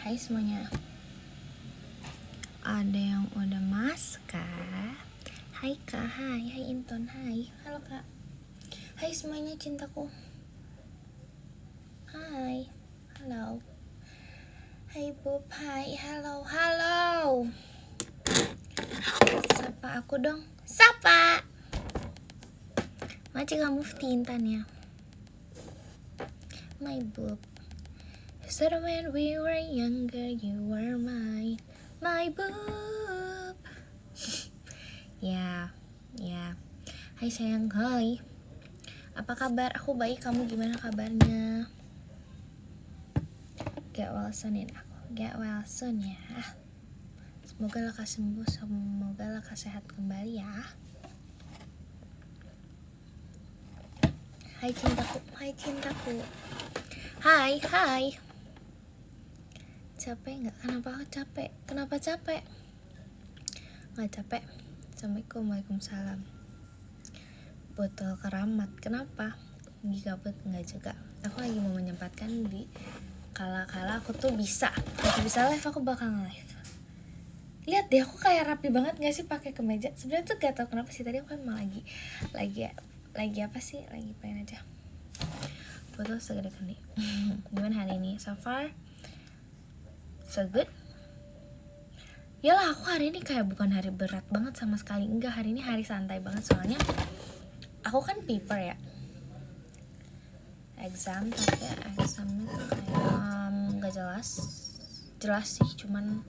Hai semuanya. Ada yang udah masuk kah? Hai kak, hai Inton, hai. Halo kak. Hai semuanya cintaku. Hai. Halo. Hai Bob, hai. Halo. Sapa aku dong. Sapa. Macam kamu Intan ya. My Bob. So when we were younger, you were my boob. Ya. Hai sayang, hai. Apa kabar? Aku baik, kamu gimana kabarnya? Get well soon ya. Semoga lekas sembuh, semoga lekas sehat kembali ya. Hai cintaku. Hai. Capek nggak? Kenapa capek? Nggak capek. Assalamualaikum, waalaikumsalam. Botol keramat, kenapa? Lagi gabut nggak juga. Aku lagi mau menyempatkan di kala-kala aku tuh bisa live, aku bakal nge-live. Lihat deh, aku kayak rapi banget nggak sih pakai kemeja? Sebenarnya tuh gak tau kenapa sih, tadi aku kan mau lagi apa sih? Lagi pengen aja. Foto segede kendi. Gimana hari ini? So far so good. Yalah, aku hari ini kayak bukan hari berat banget sama sekali. Enggak, hari ini hari santai banget. Soalnya aku kan paper ya, exam, tapi examnya tuh kayak gak jelas sih. Cuman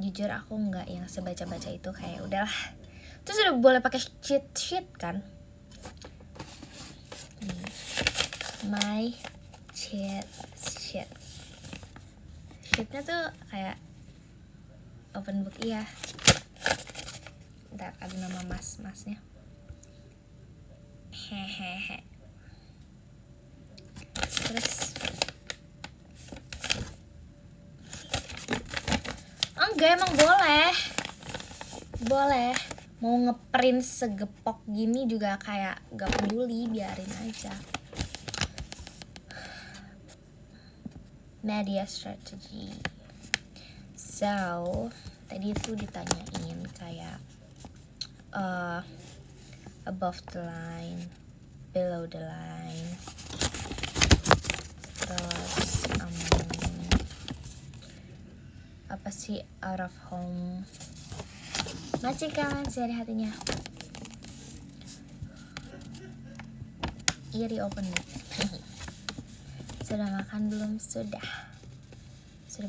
jujur aku nggak yang sebaca itu, kayak udahlah. Terus udah boleh pakai cheat sheet kan? My cheat sheet. Sheetnya tuh kayak open book, iya. Ntar ada nama masnya. Hehehe. Terus enggak, emang boleh mau ngeprint segepok gini juga kayak gak peduli, biarin aja. Media strategy. So tadi tuh ditanyain kayak above the line, below the line, terus apa sih out of home. Masih kangen dari hatinya. Iri open. Sudah makan belum? Sudah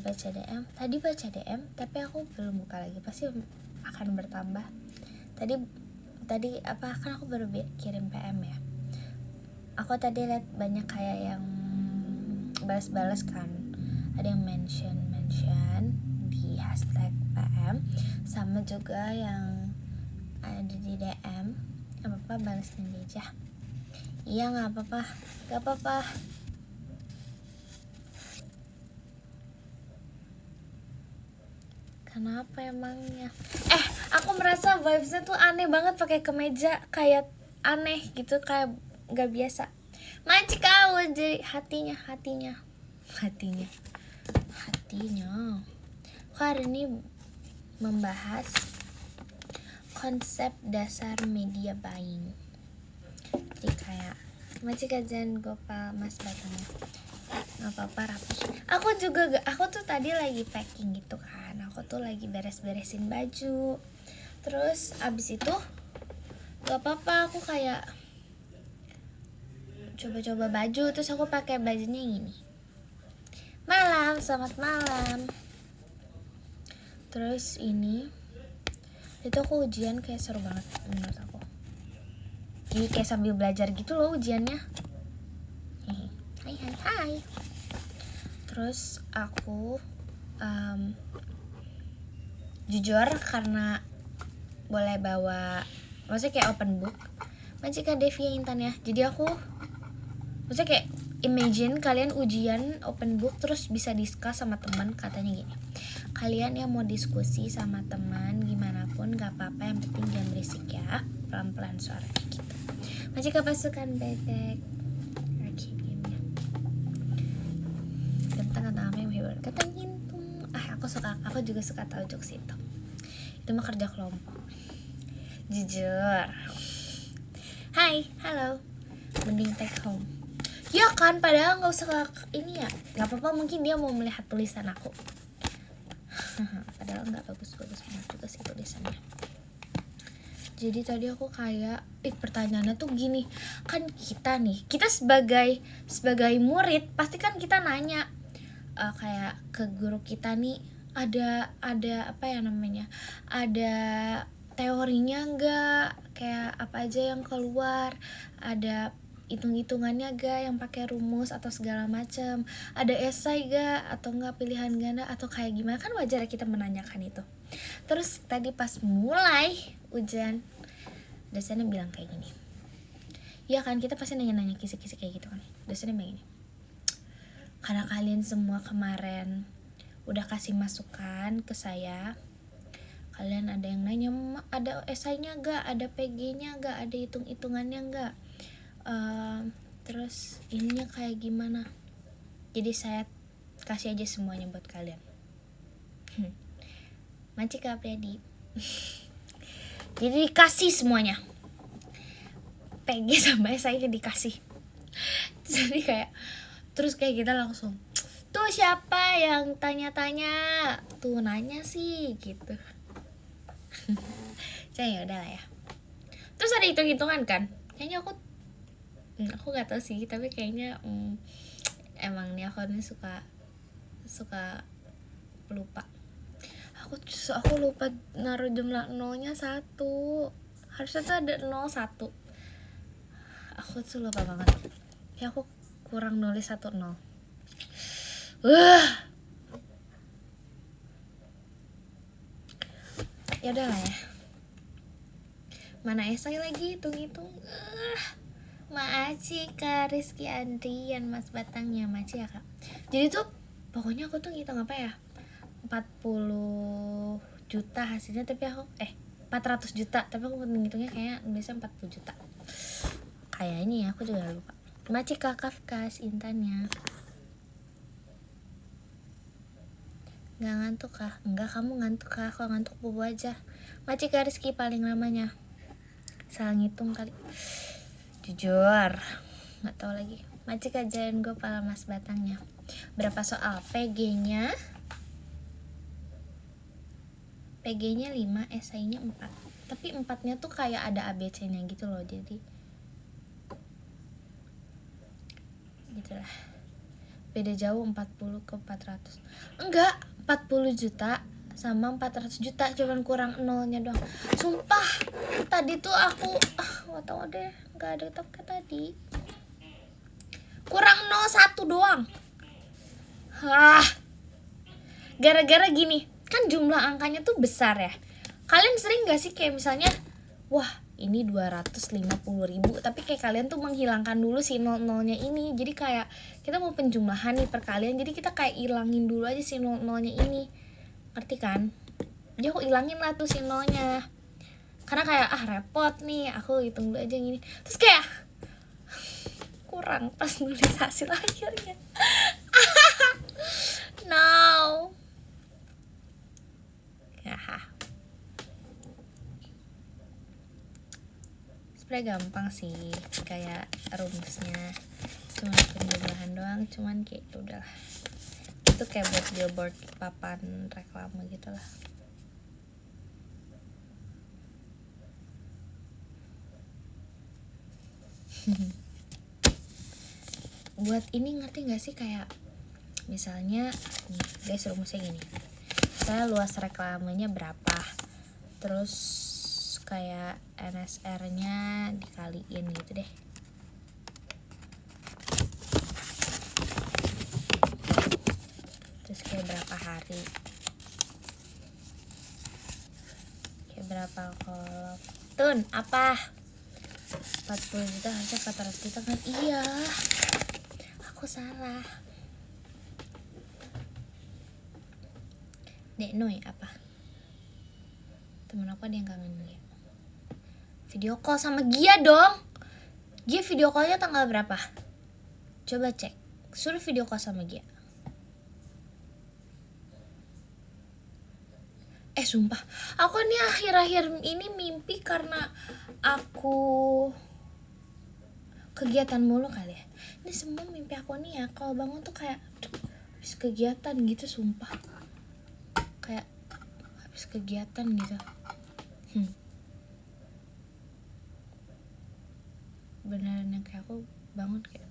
baca DM? Tadi baca DM, tapi aku belum buka lagi, pasti akan bertambah. Tadi apa, kan aku baru kirim PM ya. Aku tadi lihat banyak kayak yang balas kan, ada yang mention di hashtag PM, sama juga yang ada di DM. Gak apa-apa, balasin aja. Iya, gak apa-apa. Kenapa emangnya? Aku merasa vibesnya tuh aneh banget pakai kemeja, kayak aneh gitu, kayak gak biasa. Macik kau jadi hatinya. Aku hari ini membahas konsep dasar media buying. Jadi kayak macik kajian gopal mas batangnya. Gak apa-apa, rapi. Aku tuh tadi lagi packing gitu kan. Aku tuh lagi beres-beresin baju. Terus abis itu gak apa-apa, aku kayak coba-coba baju. Terus aku pakai bajunya yang ini. Selamat malam. Terus ini itu aku ujian kayak seru banget menurut aku. Jadi kayak sambil belajar gitu loh ujiannya. Hai. Terus aku jujur karena boleh bawa, maksudnya kayak open book, Majika Devia Intan ya. Jadi aku maksudnya kayak imagine kalian ujian open book terus bisa discuss sama teman. Katanya gini, kalian yang mau diskusi sama teman gimana pun gak apa-apa, yang penting jangan berisik ya, pelan-pelan suaranya gitu. Majika pasukan bebek tentang apa yang hebat. kata Gintung. Aku juga suka tahu jokes itu mah kerja kelompok. Jujur. Hai, halo. Mending take home. Ya kan, padahal nggak usah ini ya. Nggak apa-apa, mungkin dia mau melihat tulisan aku. Padahal nggak bagus-bagus banget juga sih tulisannya. Jadi tadi aku kayak pertanyaannya tuh gini, kan kita sebagai murid pasti kan kita nanya kayak ke guru kita nih, ada apa ya namanya, ada teorinya enggak, kayak apa aja yang keluar, ada hitung-hitungannya gak yang pakai rumus atau segala macam, ada esai gak atau enggak pilihan ganda atau kayak gimana, kan wajar kita menanyakan itu. Terus tadi pas mulai ujian dosennya bilang kayak gini, ya kan kita pasti nanya-nanya kisi-kisi kayak gitu kan. Dosennya bilang gini, karena kalian semua kemarin udah kasih masukan ke saya, kalian ada yang nanya, ada esainya gak, ada PG-nya gak, ada hitung-hitungannya gak, terus ininya kayak gimana. Jadi saya kasih aja semuanya buat kalian. Macika Priyadi. Jadi dikasih semuanya, PG sama esainya dikasih. Jadi kayak terus kayak kita langsung, tuh siapa yang tanya-tanya, tuh nanya sih gitu. Saya ya udahlah ya. Terus ada hitung-hitungan kan, kayaknya aku nggak tahu sih, tapi kayaknya emang nih aku nih suka lupa. Aku lupa naruh jumlah nolnya 1. Harusnya tuh ada 01. Aku tuh lupa banget. Ya aku kurang nulis 1 0. Ya udahlah ya. Mana esai lagi hitung-hitung. Macika Rizky Andrian, Mas Batangnya Macika. Jadi tuh pokoknya aku tuh ngitung apa ya, 40 juta hasilnya, tapi aku 400 juta, tapi aku ngitungnya kayak nulisnya 40 juta. Kayaknya ya, aku juga lupa. Macika Kafkas Intannya. Nggak ngantuk kah? Enggak, kamu ngantuk kah? Aku ngantuk bobo aja. Macika Rizky paling lamanya. Salah ngitung kali. Jujur, nggak tahu lagi. Macika Jayan Gopal, Mas Batangnya. Berapa soal? PG-nya 5, esainya 4. Tapi 4-nya tuh kayak ada ABC-nya gitu loh, jadi gitulah. Beda jauh 40 ke 400. Enggak, 40 juta sama 400 juta, cuman kurang nolnya doang. Sumpah, tadi tuh aku nggak tahu deh, nggak ada tapi tadi kurang 01 doang. Gara-gara gini, kan jumlah angkanya tuh besar ya. Kalian sering gak sih kayak misalnya, wah ini 250.000, tapi kayak kalian tuh menghilangkan dulu si nol-nolnya ini. Jadi kayak kita mau penjumlahan nih perkalian, jadi kita kayak ilangin dulu aja si nol-nolnya ini, ngerti kan? Jadi aku ilangin lah tuh si nolnya, karena kayak repot nih, aku hitung dulu aja gini. Terus kayak kurang pas nulis hasil akhirnya. No. Sebenernya gampang sih kayak rumusnya, cuma penjumlahan doang, cuman kayak udahlah, itu kayak buat billboard papan reklame gitu lah. Buat ini ngerti gak sih, kayak misalnya nih guys, rumusnya gini, saya luas reklamenya berapa, terus kayak NSR-nya dikaliin gitu deh. Terus kayak berapa hari, kayak berapa kolom. Tun, apa? 40 juta harusnya 400 juta kan? Iya, aku salah. Dek Noy apa? Temen aku ada yang kangen dia. Video call sama Gia dong. Gia video callnya tanggal berapa? Coba cek. Suruh video call sama Gia. sumpah, aku nih akhir-akhir ini mimpi karena aku kegiatan mulu kali ya. Ini semua mimpi aku nih ya, kalau bangun tuh kayak habis kegiatan gitu, sumpah. Kayak habis kegiatan gitu. Beneran yang kayak aku bangun kayak,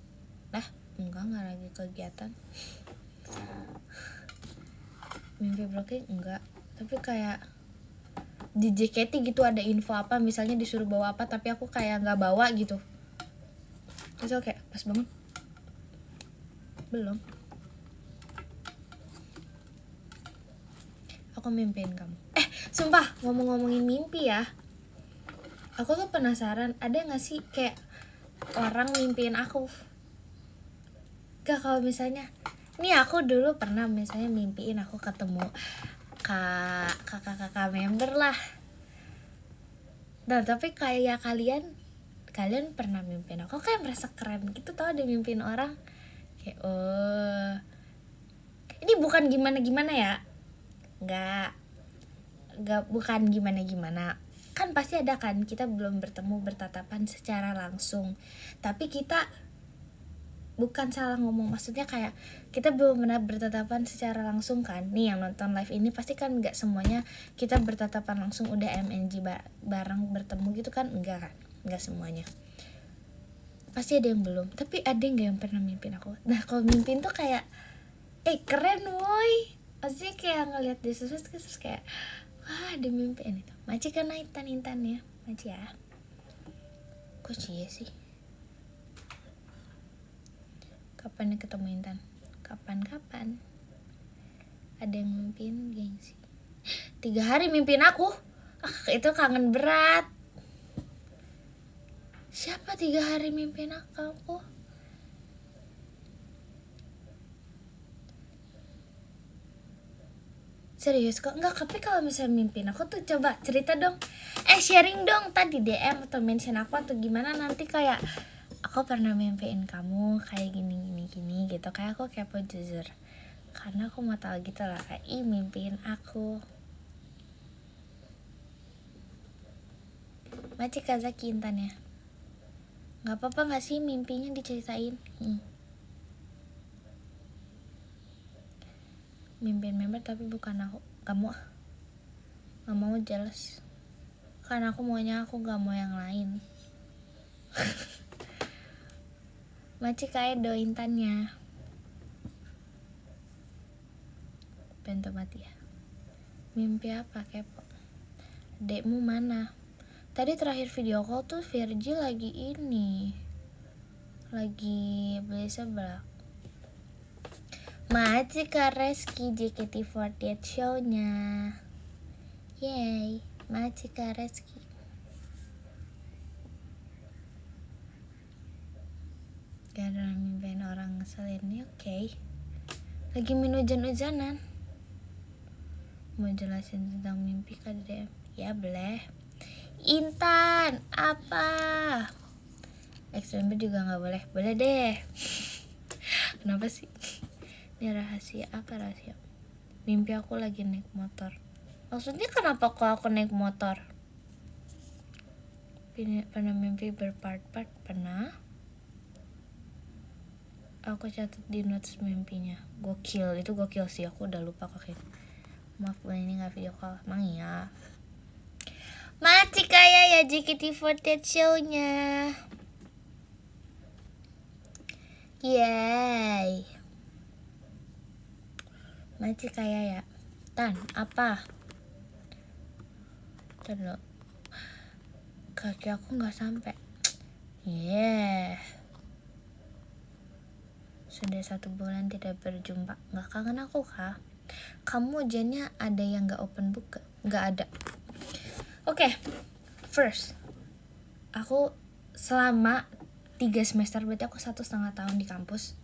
enggak lagi kegiatan. Mimpi blocking enggak, tapi kayak di JKT gitu ada info apa, misalnya disuruh bawa apa tapi aku kayak nggak bawa gitu. Terus aku kayak pas bangun belum, aku mimpiin kamu. Sumpah, ngomongin mimpi ya, aku tuh penasaran ada nggak sih kayak orang mimpiin aku. Gak, kalau misalnya nih aku dulu pernah misalnya mimpiin aku ketemu kakak member lah. Nah tapi kayak kalian pernah mimpiin aku, kayak merasa keren gitu tau, ada mimpiin orang kayak ini bukan gimana ya, nggak bukan gimana kan, pasti ada kan kita belum bertemu bertatapan secara langsung, tapi kita bukan salah ngomong, maksudnya kayak kita belum pernah bertatapan secara langsung kan. Nih yang nonton live ini pasti kan nggak semuanya kita bertatapan langsung udah MNG bareng bertemu gitu kan, enggak kan, nggak semuanya, pasti ada yang belum. Tapi ada nggak yang pernah mimpin aku? Nah kalau mimpin tuh kayak keren woi, maksudnya kayak ngeliat di sosmed terus kayak wah ada mimpiin itu. Maci kan Intan ya, Maci ya. Kok cie sih? Kapan ketemu Intan? Kapan? Ada yang mimpin gengsi 3 hari mimpin aku. Itu kangen berat. Siapa 3 hari mimpin aku? Serius kok? Enggak, tapi kalau misalnya mimpin aku tuh coba cerita dong. Sharing dong tadi DM atau mention aku atau gimana, nanti kayak aku pernah mimpiin kamu kayak gini gitu. Kayak aku kepo jujur, karena aku mau tahu gitu lah, kayak mimpiin aku. Maci Kazaki Intan ya. Gak apa-apa gak sih mimpinya diceritain? Mimpiin member tapi bukan aku. Kamu gak mau, jealous. Karena aku maunya aku gak mau yang lain. Maci kayak do Intannya. Bento mati ya. Mimpi apa kepo? Dekmu mana? Tadi terakhir video call tuh Virgi lagi beli seblak. Maci Reski JKT48 show-nya. Yay, Maci Reski. Gak ada mimpiin orang ngeselin nih, oke. Lagi minum hujan-hujanan. Mau jelasin tentang mimpi ke DM? Ya boleh. Intan, apa? Extreme juga gak boleh? Boleh deh. Kenapa sih? Ini rahasia, apa rahasia? Mimpi aku lagi naik motor. Maksudnya kenapa kok aku naik motor? Pernah mimpi berpart-part? Pernah. Aku catat di notes mimpinya. Gokil, itu gokil sih, aku udah lupa kakek. Maaf ini gak video call, emang iya. Maci kayak ya JKT48 show-nya. Yay. Maci kayak ya. Tan, apa? Tunggu. Kaki aku gak sampai. Sudah 1 bulan tidak berjumpa. Gak kangen aku kah? Kamu ujiannya ada yang gak open book gak? Gak ada. Oke. First, aku selama 3 semester, berarti aku 1,5 tahun di kampus.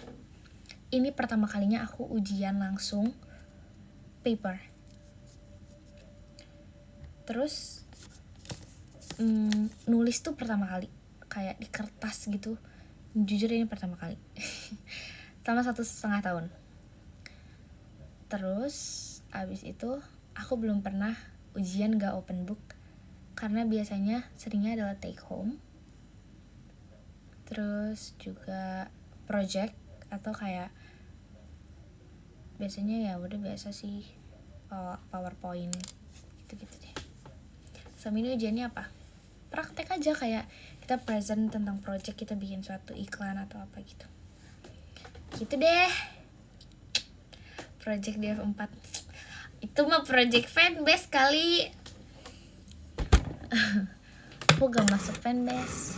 Ini pertama kalinya aku ujian langsung paper. Terus nulis tuh pertama kali, kayak di kertas gitu. Jujur ini pertama kali. Selama 1,5 tahun. Terus abis itu aku belum pernah ujian gak open book, karena biasanya seringnya adalah take home, terus juga project atau kayak biasanya ya udah biasa sih PowerPoint gitu-gitu deh. Sama ini ujiannya apa? Praktek aja, kayak kita present tentang project, kita bikin suatu iklan atau apa gitu. Gitu deh. Project di F4. Itu mah project fanbase kali. Aku gak masuk fanbase.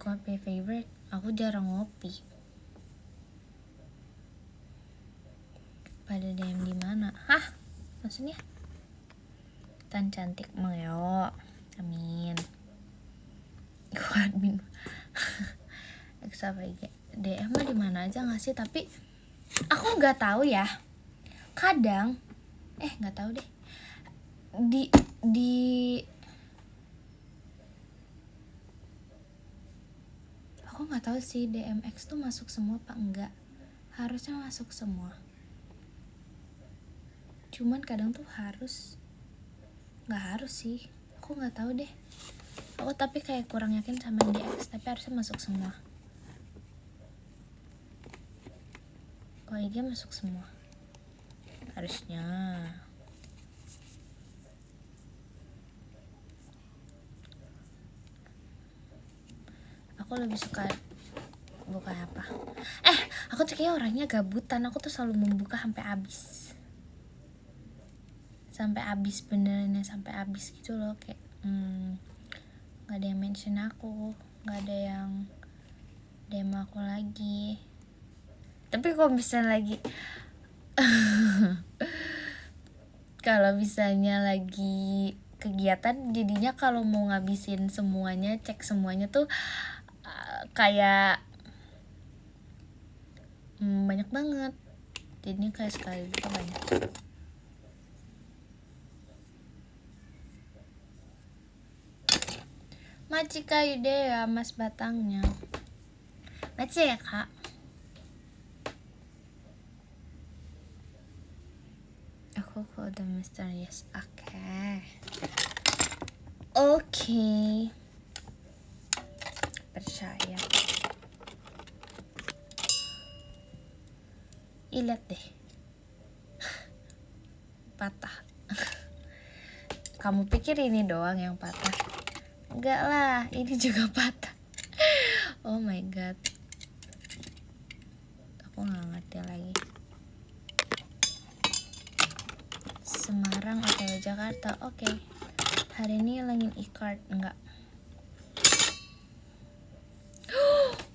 Kopi favorite, aku jarang ngopi. Pada DM di mana? Hah? Maksudnya? Tan cantik mengeo. Amin. Aku admin. Extra IG. DM mah di mana aja nggak sih? Tapi aku nggak tahu ya. Kadang, nggak tahu deh. Di aku nggak tahu sih DMX tuh masuk semua apa enggak. Harusnya masuk semua. Cuman kadang tuh nggak harus sih, aku nggak tahu deh. Aku tapi kayak kurang yakin sama DX, tapi harusnya masuk semua. Kalau IG masuk semua harusnya. Aku lebih suka buka apa? Aku tuh kayak orangnya gabutan. Aku tuh selalu membuka sampai habis beneran, sampai habis gitu loh. Kayak nggak ada yang mention aku, nggak ada yang DM aku lagi. Tapi kalau misalnya lagi kalau misalnya lagi kegiatan, jadinya kalau mau ngabisin semuanya, cek semuanya tuh kayak banyak banget. Jadinya kayak sekali buka banyak. Maci kayu deh ya, mas batangnya. Maci ya kak. Aku kode misterius. Oke. Percaya. Lihat deh. Patah. Kamu pikir ini doang yang patah? Enggak lah, ini juga patah. Oh my god. Aku gak ngerti lagi. Semarang atau Jakarta? Oke. Hari ini hilangin e-card. Enggak.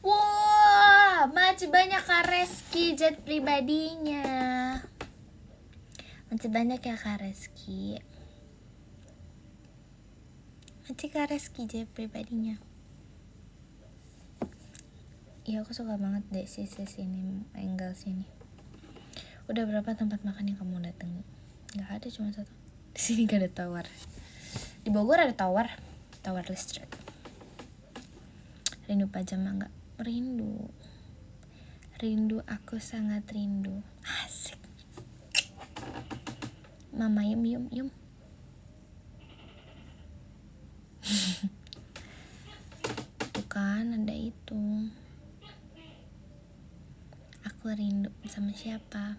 Wah, masih banyak Kak Reski jet pribadinya. Masih banyak ya Kak Reski. Masih Kak Reski jet pribadinya. Iya, aku suka banget deh sisi sini, angle sini. Udah berapa tempat makan yang kamu datangi? Gak ada, cuma satu. Di sini gak ada tower. Di Bogor ada tower listrik. Rindu pajama nggak? Rindu, aku sangat rindu. Asik. Mama yum. Bukan, ada itu. Aku rindu sama siapa?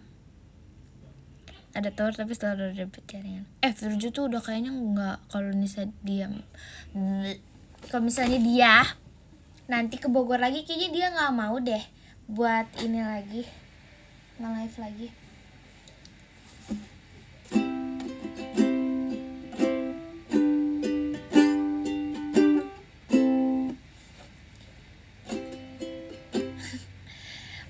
Ada tower tapi selalu ada jaringan. F7 tuh udah kayaknya nggak, kalau misalnya dia nanti ke Bogor lagi, kayaknya dia nggak mau deh buat ini lagi, nge-live lagi.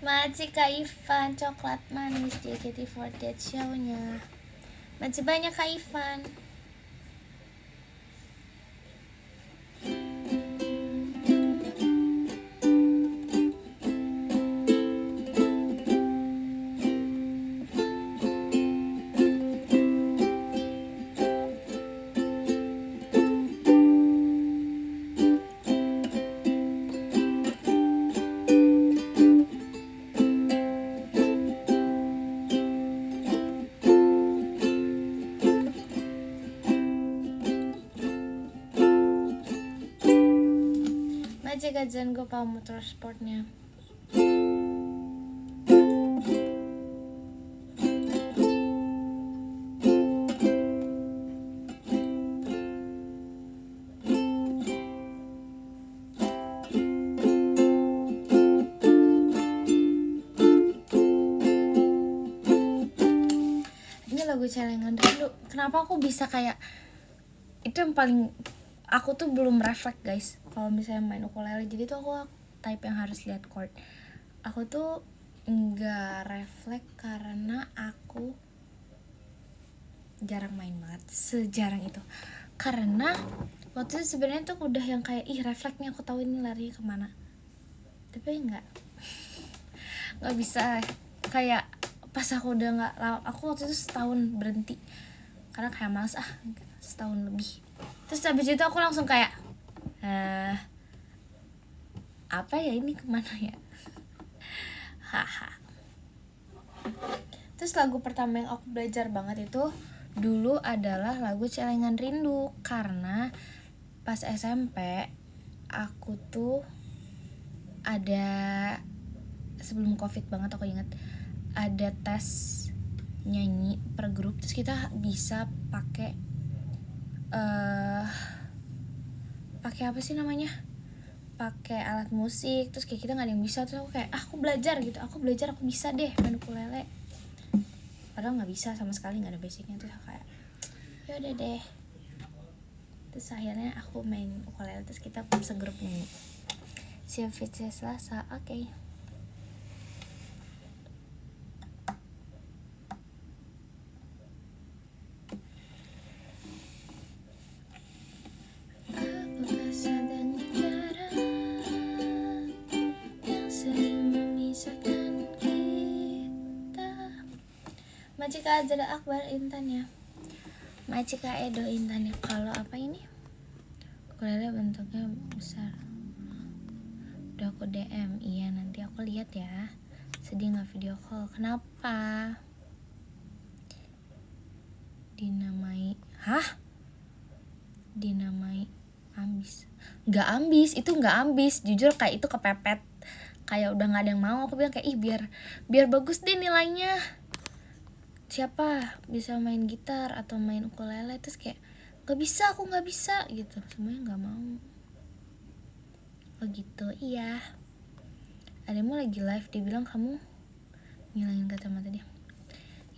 Masih Kak Ivan, coklat manis JKT48 show-nya. Masih banyak Kak Ivan. Majika Zengo Pau Motorsportnya. Ini lagu Celengan Rindu. Kenapa aku bisa kayak itu yang paling aku tuh belum refleks guys kalau misalnya main ukulele. Jadi tuh aku type yang harus lihat chord. Aku tuh nggak refleks karena aku jarang main banget, sejarang itu. Karena waktu itu sebenarnya tuh udah yang kayak refleksnya aku tahu ini lari kemana, tapi nggak bisa. Kayak pas aku udah nggak, aku waktu itu setahun berhenti karena kayak males setahun lebih. Terus habis itu aku langsung kayak apa ya ini kemana ya, haha. Terus lagu pertama yang aku belajar banget itu dulu adalah lagu Celengan Rindu, karena pas SMP aku tuh ada, sebelum covid banget aku ingat, ada tes nyanyi per grup. Terus kita bisa pakai apa sih namanya, pakai alat musik. Terus kayak kita nggak ada yang bisa. Terus aku kayak aku belajar aku bisa deh main ukulele, padahal nggak bisa sama sekali, nggak ada basicnya. Terus aku kayak ya udah deh. Terus akhirnya aku main ukulele, terus kita segrup nyanyi Siap Fitse Selasa. Oke. Majika Zada Akbar Intan ya. Majika Edo Intan ya. Kalau apa ini? Ukulele bentuknya besar. Udah aku DM. Iya nanti aku lihat ya. Sedih nggak video call? Kenapa? Dinamai. Hah? Dinamai ambis. Nggak ambis, itu nggak ambis. Jujur kayak itu kepepet. Kayak udah nggak ada yang mau. Aku bilang kayak biar bagus deh nilainya. Siapa bisa main gitar atau main ukulele. Terus kayak aku nggak bisa gitu, semuanya nggak mau. Oh gitu. Iya, ademu lagi live, dia bilang kamu ngilangin kacamata dia.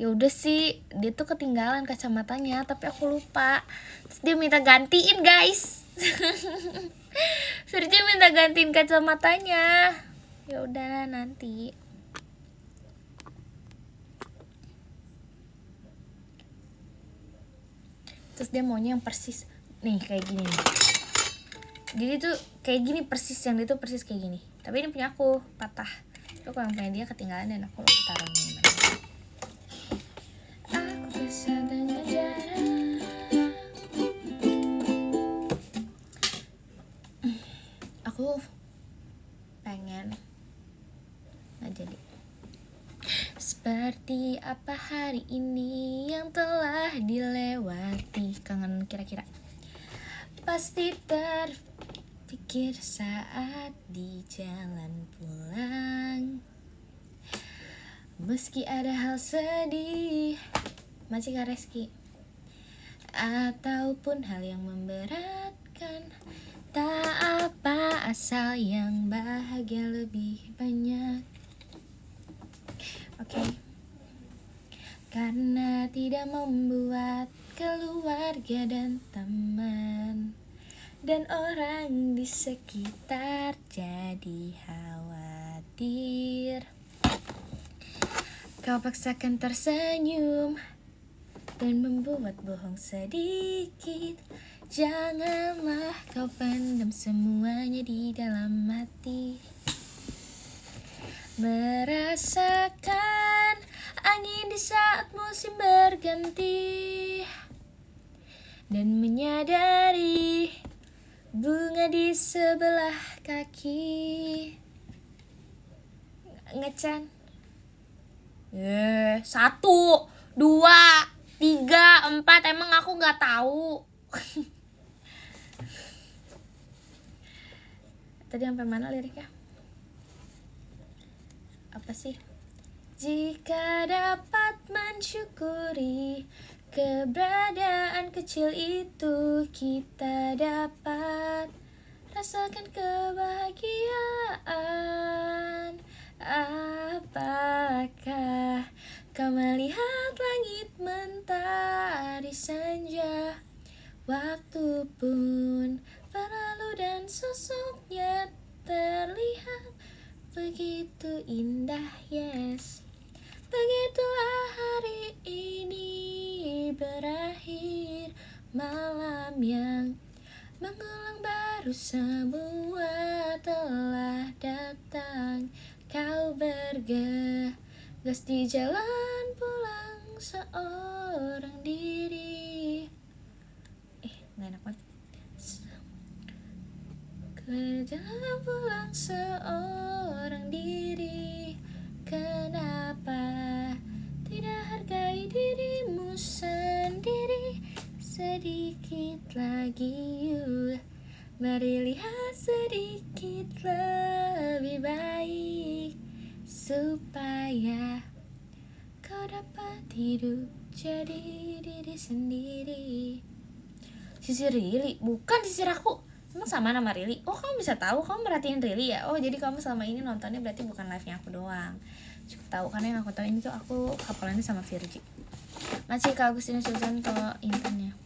Ya udah sih, dia tuh ketinggalan kacamatanya tapi aku lupa. Terus dia minta gantiin guys. Virja minta gantiin kacamatanya. Ya udah nanti. Terus dia maunya yang persis nih kayak gini nih. Jadi tuh kayak gini persis, yang dia tuh persis kayak gini. Tapi ini punya aku patah. Itu aku yang punya dia ketinggalan dan aku taruh di mana. Aku bisa dengan jarak. Aku pengen nggak jadi. Seperti apa hari ini yang telah dilewati. Kangen kira-kira. Pasti terpikir saat di jalan pulang. Meski ada hal sedih, Majika Reski, ataupun hal yang memberatkan, tak apa asal yang bahagia lebih banyak. Oke. Karena tidak membuat keluarga dan teman dan orang di sekitar jadi khawatir. Kau paksakan tersenyum dan membuat bohong sedikit. Janganlah kau pendam semuanya di dalam hati. Merasakan angin di saat musim berganti dan menyadari bunga di sebelah kaki. Ngecan 1, 2, 3, 4. Emang aku gak tahu. Tadi sampai mana liriknya? Apa sih? Jika dapat mensyukuri keberadaan kecil itu, kita dapat rasakan kebahagiaan. Apakah kau melihat langit mentari senja? Waktu pun berlalu dan sosoknya terlihat begitu indah, yes. Begitulah hari ini berakhir, malam yang mengulang baru semua telah datang. Kau bergegas di jalan pulang seorang diri. Gak enak banget. Jalan pulang seorang diri. Kenapa tidak hargai dirimu sendiri? Sedikit lagi yuk, mari lihat sedikit lebih baik, supaya kau dapat hidup jadi diri sendiri. Sisir Rili, bukan sisir aku. Emang sama nama Rili? Oh, kamu bisa tahu, kamu merhatiin Rili ya? Oh, jadi kamu selama ini nontonnya berarti bukan live-nya aku doang. Cukup tahu, karena yang aku tahu ini tuh aku hafalannya sama Virgi. Masih Kak Agustinus Susanto intannya.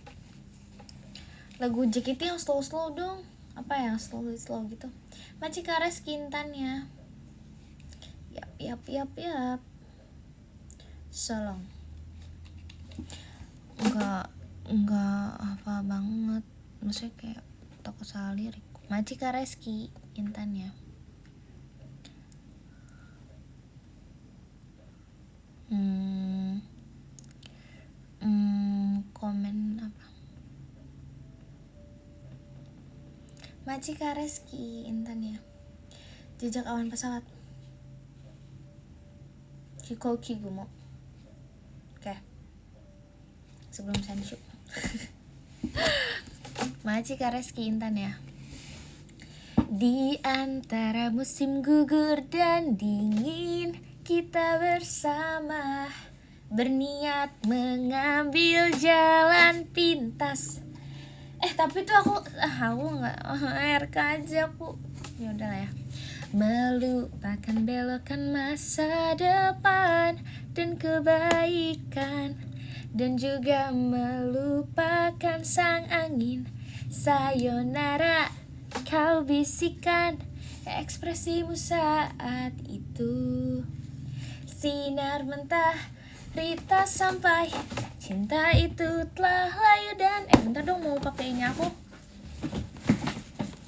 Lagu JKT yang slow-slow dong. Apa yang slow gitu? Maci Kares Kintannya. Yap. Solong. Enggak apa banget, maksudnya kayak toko salah lirik. Majika Reski intannya. Komen apa? Majika Reski intannya. Jejak awan pesawat. Kiko Kigumo. Oke. Sebelum sensu. Maci Kareski Intan ya. Di antara musim gugur dan dingin, kita bersama berniat mengambil jalan pintas. Tapi tuh aku nggak RK aja aku. Ya udahlah ya. Melupakan belokan masa depan dan kebaikan, dan juga melupakan sang angin. Sayonara, kau bisikan ekspresimu saat itu. Sinar mentah Rita sampai, cinta itu telah layu dan bentar dong, mau pakai ini aku.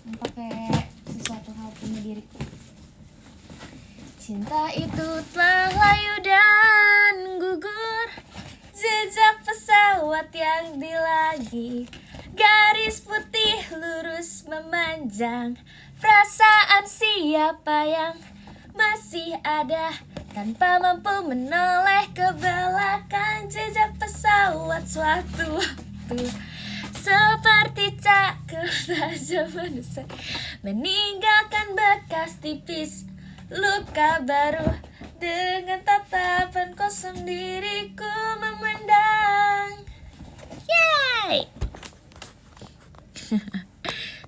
Mau pakai sesuatu hal punya diriku. Cinta itu telah layu dan gugur, jejak pesawat yang di langit, garis putih lurus memanjang. Perasaan siapa yang masih ada tanpa mampu menoleh ke belakang. Jejak pesawat suatu waktu seperti cakar tajam menusuk, meninggalkan bekas tipis luka baru. Dengan tatapan kosong diriku memandang. Yay!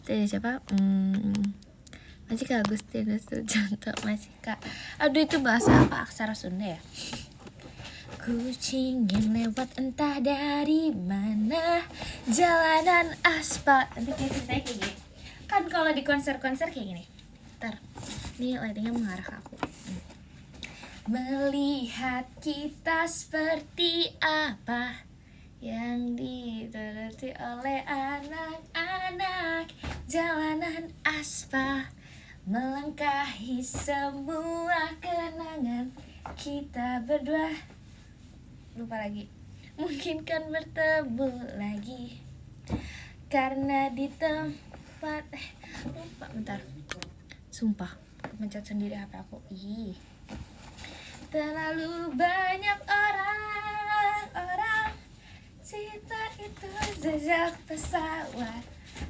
Itu siapa? Masih Kak Agustinus Sujanto. Masih Kak. Aduh, itu bahasa apa? Aksara Sunda ya? Kucing yang lewat entah dari mana, jalanan aspal. Nanti kayak ceritanya kayak gini. Kan kalau di konser-konser kayak gini. Ntar, ini lightingnya mengarah ke aku. Melihat kita seperti apa yang diteliti oleh anak-anak, jalanan aspal, melangkahi semua kenangan kita berdua. Lupa lagi. Mungkin kan bertemu lagi, karena di tempat lupa, bentar. Sumpah, aku mencet sendiri HP aku. Terlalu banyak orang, cinta itu jejak pesawat,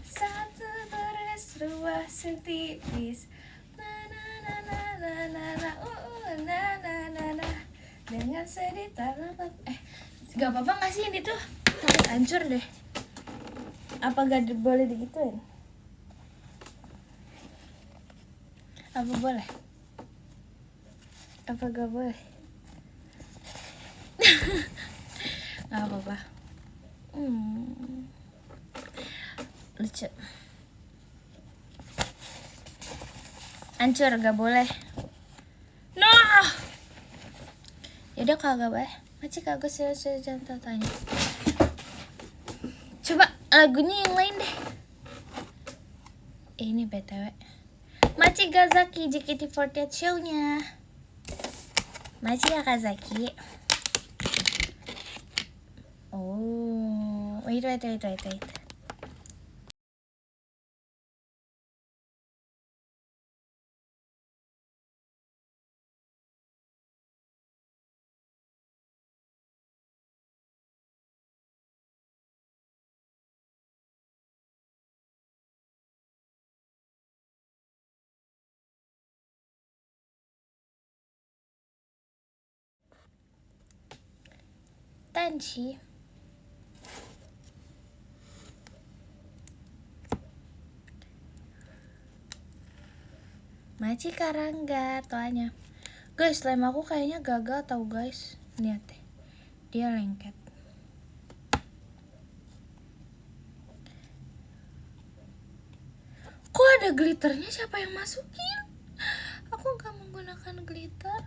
satu baris ruas tipis. Na na na na na na na na na na na. Dengan sedih tanpa gak apa-apa gak sih ini tuh? Takut hancur deh. Apa gak boleh digituin? Apa boleh? Apa gak boleh? Gak apa-apa. Lucu. Hancur gak boleh. No. Yaudah kagak boleh. Macam kagak jangan tanya. Coba lagunya yang lain deh. Ini BTW Machi Gazaki JKT48 show-nya. Machi Gazaki. Oh, wait. Tanchi. Machi Karangga tuanya. Guys, lem aku kayaknya gagal tau guys. Lihat deh. Dia lengket. Kok ada glitternya? Siapa yang masukin? Aku gak menggunakan glitter.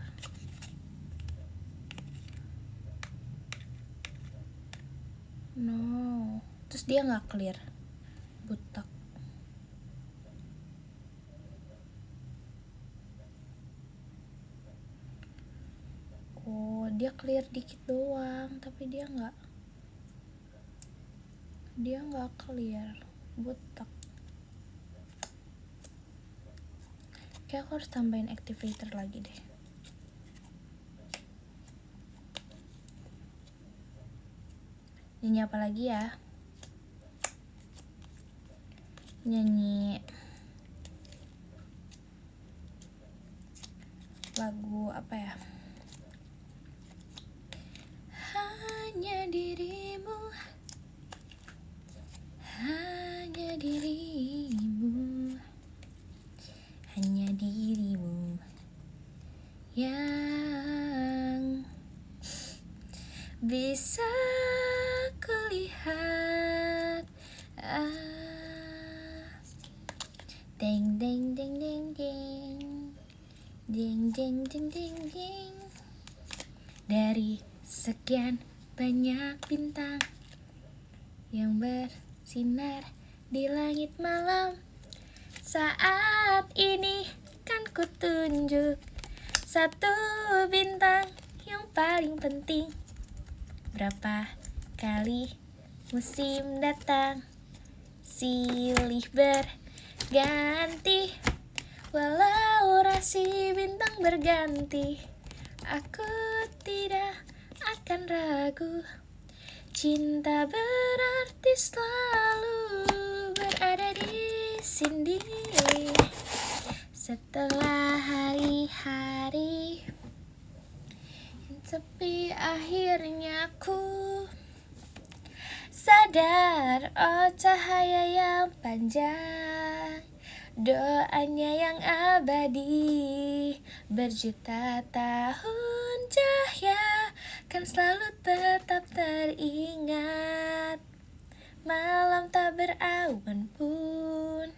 No. Terus dia gak clear. Butak. Oh, dia clear dikit doang, tapi dia nggak clear. Butak. Kayak aku harus tambahin activator lagi deh. Nyanyi apa lagi ya? Nyanyi lagu apa ya? Hanya dirimu, hanya dirimu, hanya dirimu yang bisa kulihat. Ding ding ding ding ding, ding ding ding ding ding. Dari sekian banyak bintang yang bersinar di langit malam, saat ini kan ku tunjuk satu bintang yang paling penting. Berapa kali musim datang, silih berganti, walau rasi bintang berganti, aku tidak akan ragu. Cinta berarti selalu berada di sini. Setelah hari-hari yang sepi, akhirnya ku sadar, oh cahaya yang panjang, doanya yang abadi, berjuta tahun cahaya kan selalu tetap teringat. Malam tak berawan pun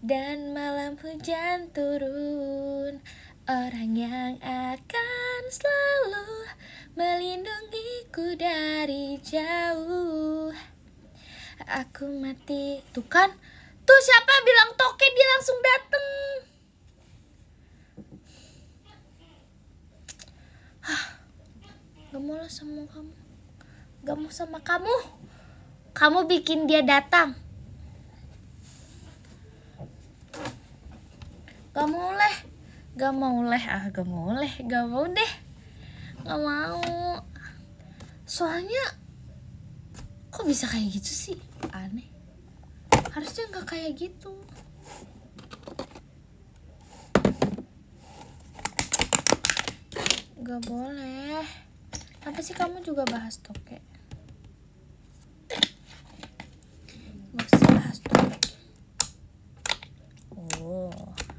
dan malam hujan turun, orang yang akan selalu melindungiku dari jauh. Aku mati. Tuh kan, tuh siapa bilang toke, dia langsung dateng. Gak mau lah sama kamu. Gak mau sama kamu. Kamu bikin dia datang. Gak mau deh. Gak mau deh. Gak mau. Soalnya kok bisa kayak gitu sih? Aneh. Harusnya gak kayak gitu. Gak boleh. Apa sih kamu juga bahas toke? Gak usah bahas toke. Oh,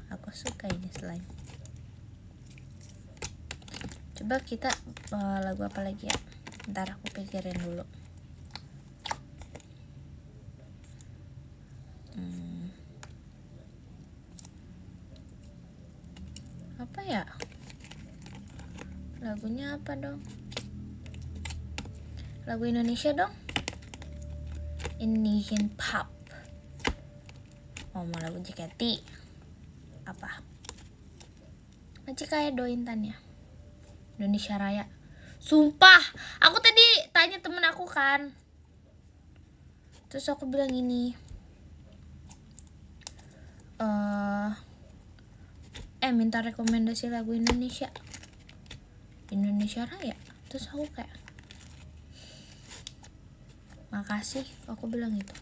aku suka ini slime. Coba kita lagu apa lagi ya? Ntar aku pikirin dulu. Apa ya? Lagunya apa dong? Lagu Indonesia dong? Indonesian pop. Oh, mau lagu JKT. Apa? Masih kayak Do Intan ya? Indonesia Raya. Sumpah, aku tadi tanya temen aku kan. Terus aku bilang ini. Minta rekomendasi lagu Indonesia Raya. Terus aku kayak, makasih, aku bilang gitu.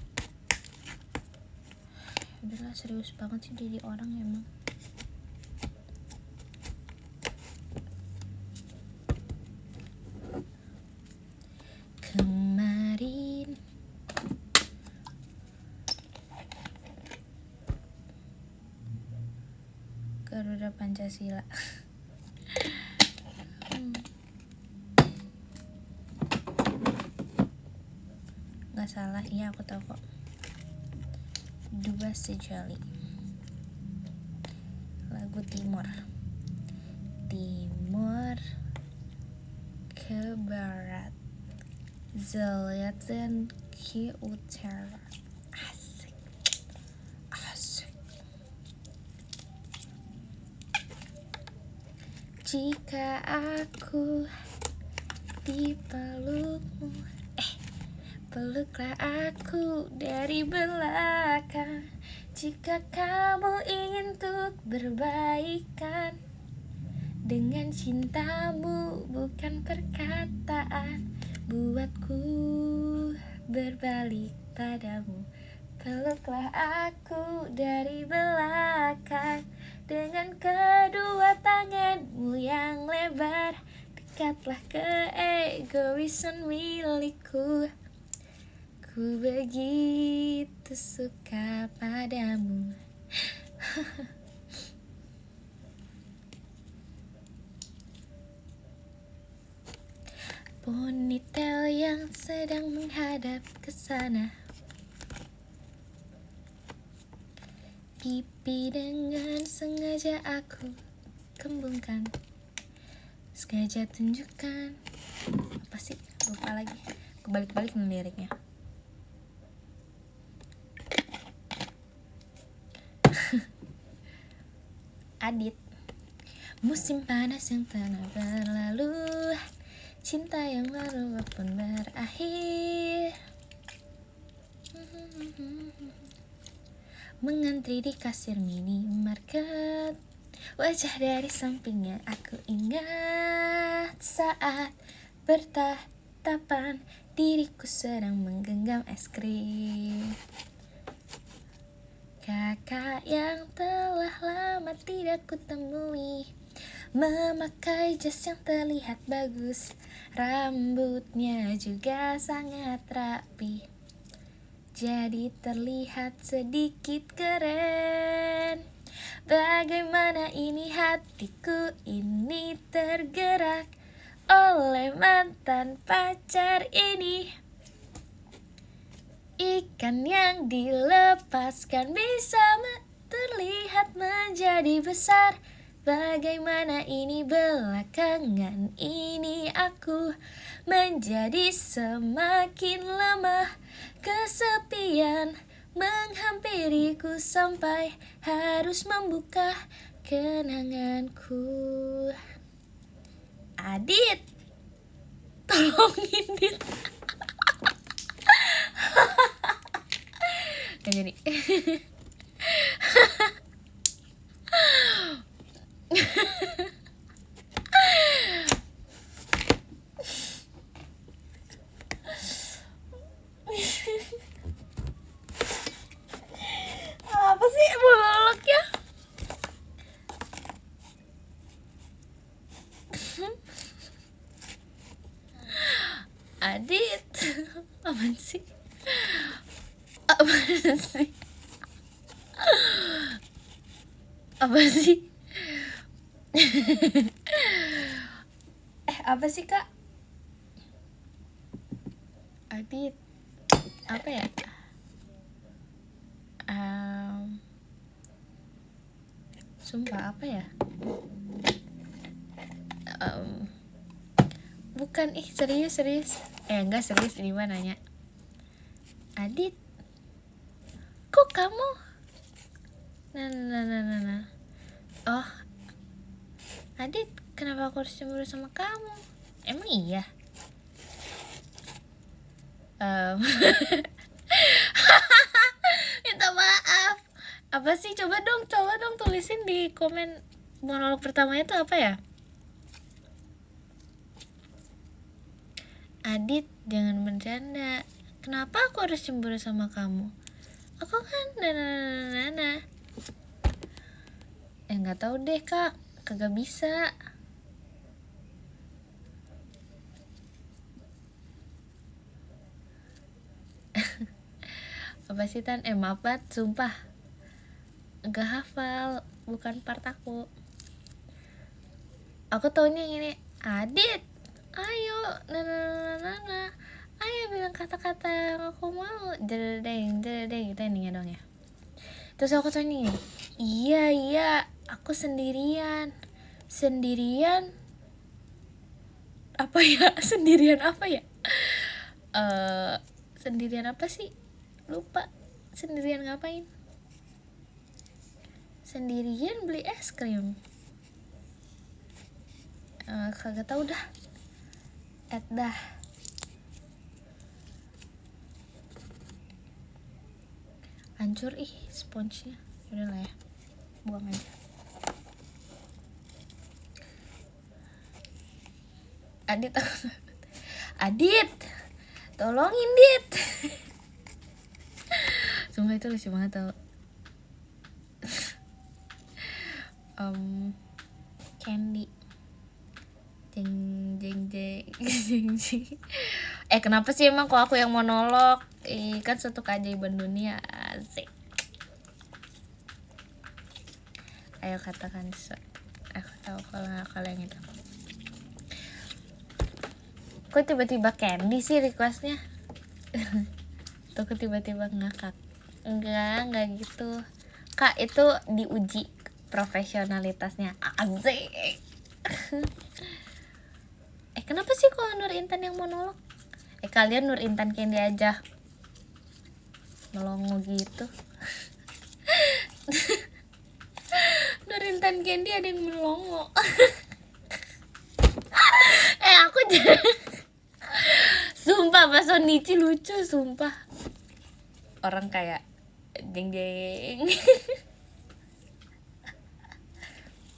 Udahlah, serius banget sih jadi orang emang. Kemarin Garuda Pancasila. Gak salah, iya aku tahu kok. Dua sejali. Lagu Timur ke barat, selatan ke utara. Asik. Jika aku dipelukmu, peluklah aku dari belakang. Jika kamu ingin untuk berbaikan, dengan cintamu bukan perkataan, buatku berbalik padamu. Peluklah aku dari belakang, dengan kedua tanganmu yang lebar. Dekatlah ke egoisan milikku. Ku begitu suka padamu. Ponytail yang sedang menghadap ke sana, pipi dengan sengaja aku kembungkan, sengaja tunjukkan. Apa sih? Lupa lagi. Kebalik-balik liriknya. Adit. Musim panas yang telah berlalu, cinta yang lalu pun berakhir. Mengantri di kasir minimarket, wajah dari sampingnya aku ingat saat bertatapan diriku sedang menggenggam es krim. Kakak yang telah lama tidak kutemui, memakai jas yang terlihat bagus, rambutnya juga sangat rapi, jadi terlihat sedikit keren. Bagaimana ini hatiku ini tergerak oleh mantan pacar ini. Ikan yang dilepaskan bisa terlihat menjadi besar. Bagaimana ini belakangan ini aku menjadi semakin lemah. Kesepian menghampiriku sampai harus membuka kenanganku. Adit, tolongin Dit. Gak jadi. Apa sih monolognya? Apa sih? Apa sih kak? Adit, apa ya? Sumpah apa ya? Bukan, serius. Enggak serius, ini mah nanya. Adit, kok kamu? Nah. Oh, Adit, kenapa aku harus cemburu sama kamu? Emang iya? Minta maaf. Apa sih? Coba dong tulisin di komen monolog pertamanya itu apa ya? Adit, jangan bercanda. Kenapa aku harus cemburu sama kamu? Aku kan nana. Nggak tahu deh kak, kagak bisa. Apa sih Tan? Maaf banget, sumpah nggak hafal, bukan part aku. Aku taunya yang ini, Adit, ayo, nana, ayo bilang kata-kata yang aku mau, jedeng, gitu endingnya dong ya. Terus aku tanya gini, iya, aku sendirian. Apa ya? Sendirian apa ya? Sendirian apa sih? Lupa. Sendirian ngapain? Sendirian beli es krim. Kagak tahu dah. Dah. Hancur sponsnya. Udah lah ya, buang aja. Adit, tolongin Dit. Sumpah itu lucu banget tau. Candy. Jeng. Kenapa sih emang kok aku yang monolog? Kan suatu keajaiban dunia. Asik. Ayo katakan aku tahu kalau kalian itu. Kok tiba-tiba Candy sih requestnya? Tuh kok tiba-tiba ngakak. Enggak gitu kak, itu diuji profesionalitasnya. Asik. Kenapa sih kalau Nur Intan yang monolog? Kalian Nur Intan Candy aja melongo gitu. Nur Intan Candy ada yang melongo. Aku jadi sumpah Pak Sonichi lucu, sumpah. Orang kayak jeng.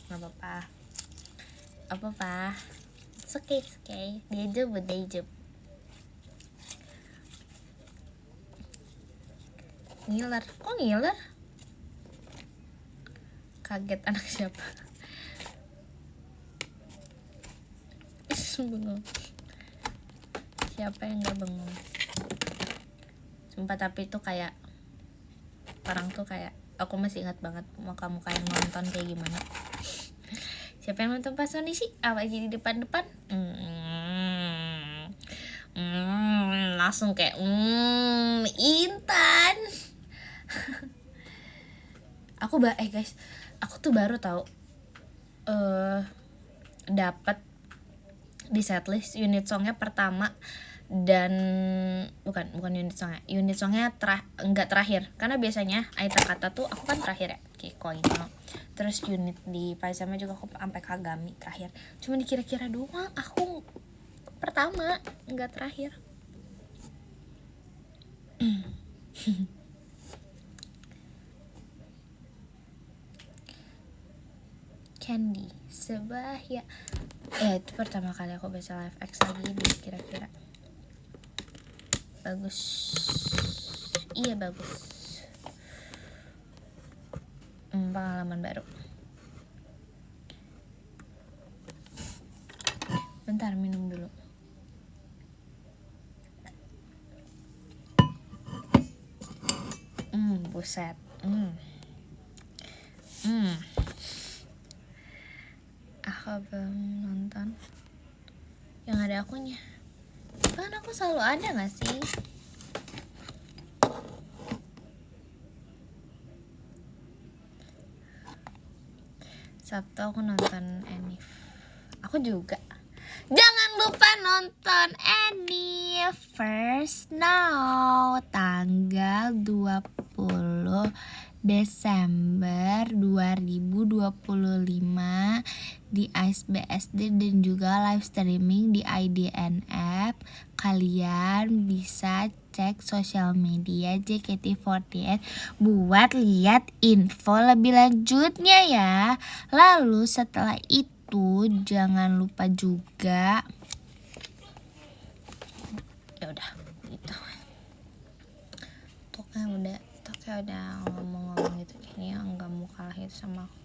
Gak apa-apa. It's okay. Day job. Ngiler. Kok ngiler? Kaget, anak siapa? Bengong. Siapa yang gak bengong? Sumpah, tapi itu kayak orang tuh kayak, aku masih ingat banget muka-muka yang nonton kayak gimana. Siapa yang nonton Pak Sony sih? Apa aja di depan-depan? Langsung kayak Intan. Aku guys, aku tuh baru tahu dapat di setlist unit songnya pertama, dan bukan unit songnya enggak terakhir, karena biasanya Aita Kata tuh aku kan terakhir ya, kayak Koino, terus unit di Paisama juga aku sampai Kagami terakhir, cuma dikira-kira doang aku pertama, enggak terakhir. Candy sebahaya. Itu pertama kali aku baca live X lagi di kira-kira. Bagus. Iya bagus. Pengalaman baru. Bentar, minum dulu. Buset. belum nonton yang ada akunya? Kan aku selalu ada gak sih? Sabtu aku nonton Enif. Aku juga. Jangan lupa nonton Enif First Now tanggal 20 Desember 2025 di Ice BSD dan juga live streaming di IDN App. Kalian bisa cek sosial media JKT48 buat lihat info lebih lanjutnya ya. Lalu setelah itu jangan lupa juga ya udah gitu. Toka udah ngomong-ngomong gitu, kayaknya nggak mau kalah itu sama aku.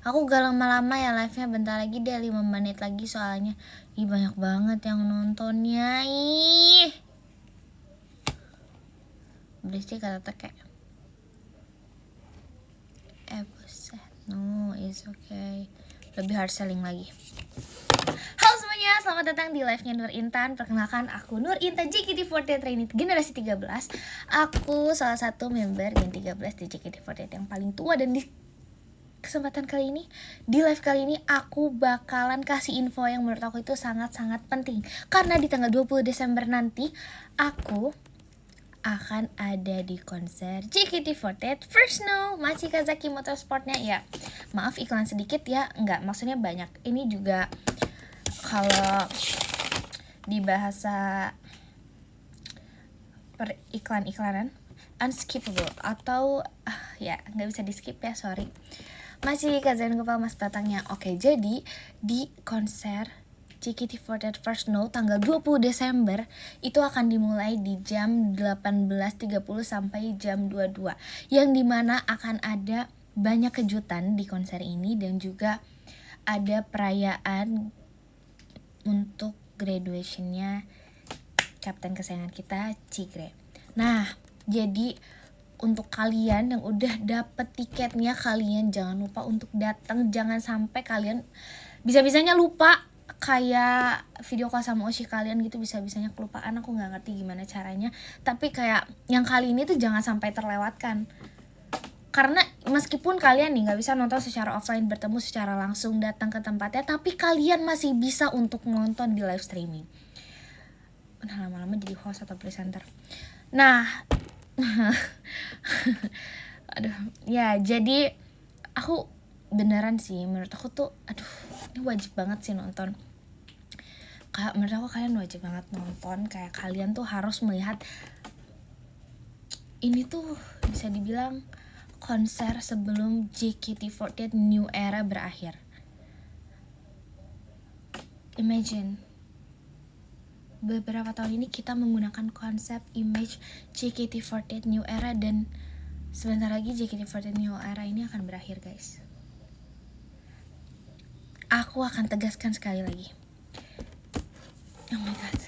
Aku gak lama-lama ya live-nya, bentar lagi deh 5 menit lagi soalnya. Ih banyak banget yang nontonnya. Ih berisik kata teke. Buset. No, it's okay. Lebih hard selling lagi. Halo semuanya, selamat datang di live-nya Nur Intan. Perkenalkan, aku Nur Intan JKT48 Trainee generasi 13. Aku salah satu member Gen 13 di JKT48 yang paling tua, dan di kesempatan kali ini, di live kali ini aku bakalan kasih info yang menurut aku itu sangat-sangat penting. Karena di tanggal 20 Desember nanti aku akan ada di konser JKT48 First Now Machikazaki Motorsportnya. Ya, maaf iklan sedikit ya, enggak, maksudnya banyak. Ini juga kalau di bahasa periklan-iklanan unskippable atau ya nggak bisa di skip ya, sorry. Masih Kazan Gopal Mas Batangnya. Oke, jadi di konser JKT48 First Now tanggal 20 Desember itu akan dimulai di jam 18.30 sampai jam 22, yang dimana akan ada banyak kejutan di konser ini dan juga ada perayaan untuk graduationnya kapten kesayangan kita, Cigre. Nah, jadi untuk kalian yang udah dapet tiketnya, kalian jangan lupa untuk datang. Jangan sampai kalian bisa-bisanya lupa, kayak video call sama Oshi kalian gitu, bisa-bisanya kelupaan. Aku gak ngerti gimana caranya, tapi kayak yang kali ini tuh jangan sampai terlewatkan. Karena meskipun kalian nih gak bisa nonton secara offline, bertemu secara langsung, datang ke tempatnya, tapi kalian masih bisa untuk nonton di live streaming. Nah, lama-lama jadi host atau presenter. Nah aduh ya, jadi aku beneran sih, menurut aku tuh ini wajib banget sih nonton. Menurut aku kalian wajib banget nonton. Kayak kalian tuh harus melihat ini tuh bisa dibilang konser sebelum JKT48 New Era berakhir. Imagine beberapa tahun ini kita menggunakan konsep image JKT48 New Era, dan sebentar lagi JKT48 New Era ini akan berakhir, guys. Aku akan tegaskan sekali lagi. Oh my god.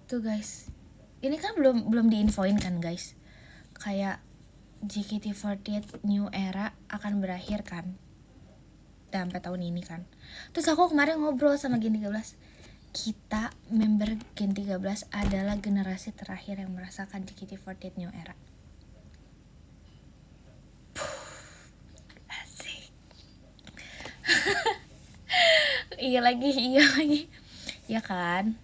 Tuh guys, ini kan belum diinfoin kan guys. Kayak JKT48 New Era akan berakhir kan, sampai tahun ini kan. Terus aku kemarin ngobrol sama Gen 13. Kita member Gen 13 adalah generasi terakhir yang merasakan JKT48 New Era. Asik. Iya lagi. Ya kan?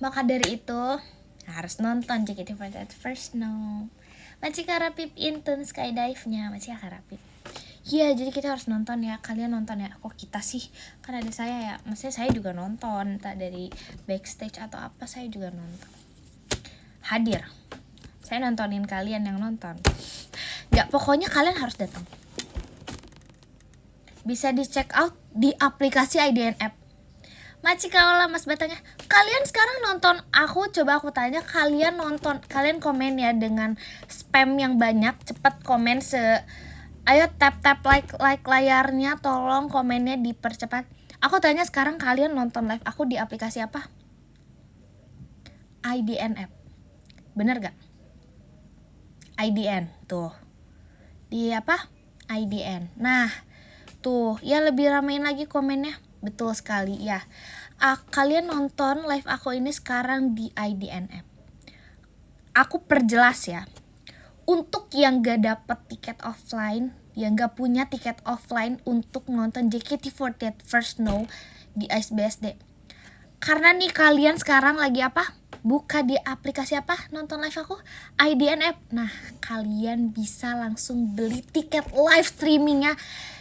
Maka dari itu harus nonton JKT48 First Now. Machika Rapip Intun Skydive-nya Machika Rapip. Iya, jadi kita harus nonton ya. Kalian nonton ya. Kok kita sih? Kan ada saya ya. Maksudnya saya juga nonton. Entah dari backstage atau apa, saya juga nonton. Hadir. Saya nontonin kalian yang nonton. Gak, pokoknya kalian harus datang. Bisa di check out di aplikasi IDN App. Machika Ola Mas Batangnya. Kalian sekarang nonton aku, coba aku tanya, kalian nonton, kalian komen ya dengan spam yang banyak. Cepat komen ayo tap like layarnya, tolong komennya dipercepat. Aku tanya sekarang, kalian nonton live aku di aplikasi apa? IDNF. Bener gak? IDN tuh. Di apa? IDN. Nah, tuh ya lebih ramein lagi komennya. Betul sekali ya. Kalian nonton live aku ini sekarang di IDNF. Aku perjelas ya. Untuk yang gak dapet tiket offline, yang gak punya tiket offline untuk nonton JKT48 First Snow di Ice BSD, karena nih kalian sekarang lagi apa? Buka di aplikasi apa nonton live aku? IDNF. Nah, kalian bisa langsung beli tiket live streamingnya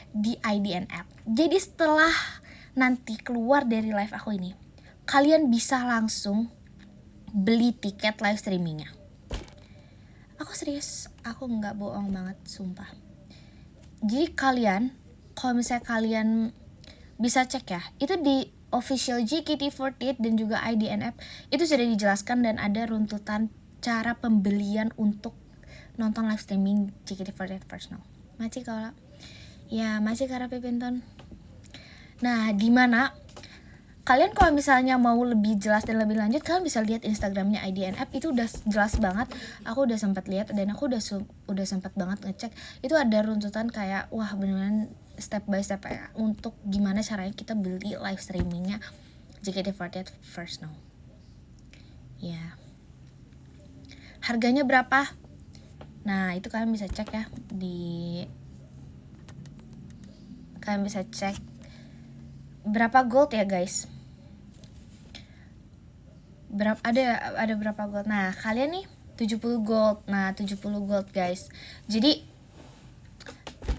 di IDNF. Jadi setelah nanti keluar dari live aku ini, kalian bisa langsung beli tiket live streamingnya. Aku serius, aku nggak bohong banget, sumpah. Jadi kalian, kalau misalnya kalian bisa cek ya, itu di official JKT48 dan juga IDNF itu sudah dijelaskan dan ada runtutan cara pembelian untuk nonton live streaming JKT48 First Snow. Masih kalau ya masih karena Pepinton. Nah, di mana kalian kalau misalnya mau lebih jelas dan lebih lanjut, kalian bisa lihat Instagramnya IDNF, itu udah jelas banget. Aku udah sempat lihat dan aku udah sempat banget ngecek. Itu ada runtutan kayak wah beneran step by step ya untuk gimana caranya kita beli live streamingnya JKT48 First Snow. Ya. Harganya berapa? Nah, itu kalian bisa cek ya kalian bisa cek berapa gold ya guys. Ada berapa gold. Nah, kalian nih 70 gold. Nah, 70 gold guys. Jadi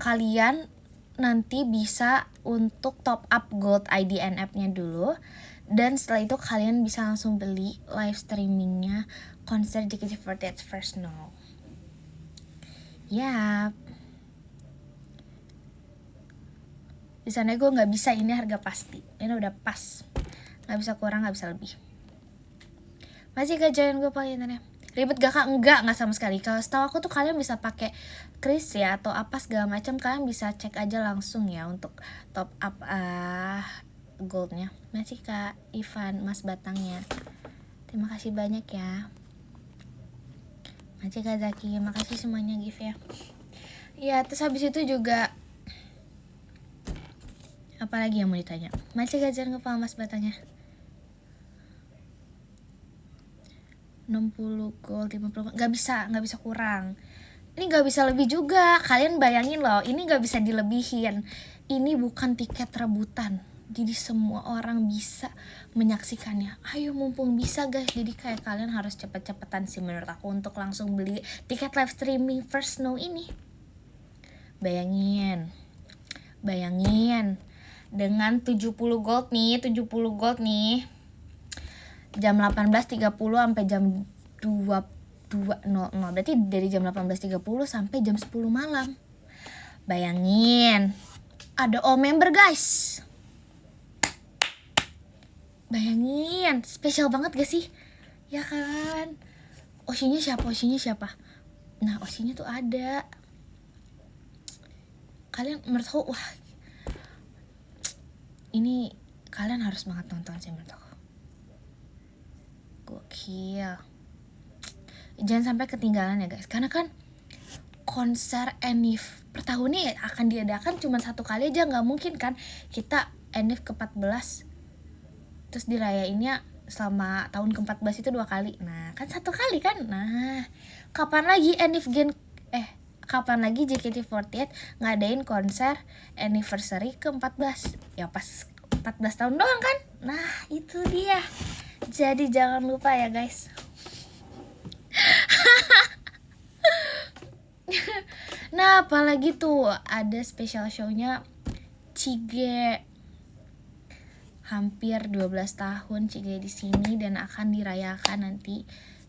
kalian nanti bisa untuk top up gold IDNF-nya dulu, dan setelah itu kalian bisa langsung beli live streamingnya konser JKT48 First Snow. Ya, di sana gue nggak bisa, ini harga pasti, ini udah pas, nggak bisa kurang, nggak bisa lebih. Masih gak join gue paling internet? Ribet gak kak? Enggak sama sekali. Kalau setahu aku tuh kalian bisa pakai kris ya atau apa segala macam, kalian bisa cek aja langsung ya untuk top up goldnya. Masih kak Ivan, Mas Batangnya. Terima kasih banyak ya. Masih kak Zaki, makasih semuanya gift ya. Ya, terus habis itu juga apa lagi yang mau ditanya? Masih gak jangan kepala Mas Batangnya. 60 gold, 50 gak bisa kurang. Ini gak bisa lebih juga. Kalian bayangin loh, ini gak bisa dilebihin. Ini bukan tiket rebutan, jadi semua orang bisa menyaksikannya. Ayo mumpung bisa guys, jadi kayak kalian harus cepet-cepetan sih menurut aku untuk langsung beli tiket live streaming First Snow ini. Bayangin dengan 70 gold nih, jam 18.30 sampai jam 22.00. Berarti dari jam 18.30 sampai jam 10 malam. Bayangin, ada all member guys. Bayangin, spesial banget gak sih? Ya kan? Oshinya siapa? Nah, Oshinya tuh ada. Kalian menurut aku, wah, ini kalian harus banget nonton sih menurut aku. Gokil. Jangan sampai ketinggalan ya guys, karena kan konser ENIF per tahunnya akan diadakan cuma satu kali aja, nggak mungkin kan kita ENIF ke-14 terus dirayainnya selama tahun ke-14 itu 2 kali. Nah kan 1 kali kan. Nah kapan lagi kapan lagi JKT48 ngadain konser anniversary ke-14? Ya pas 14 tahun doang kan. Nah itu dia. Jadi jangan lupa ya guys. Nah apalagi tuh ada special show-nya Chige. Hampir 12 tahun Chige di sini dan akan dirayakan nanti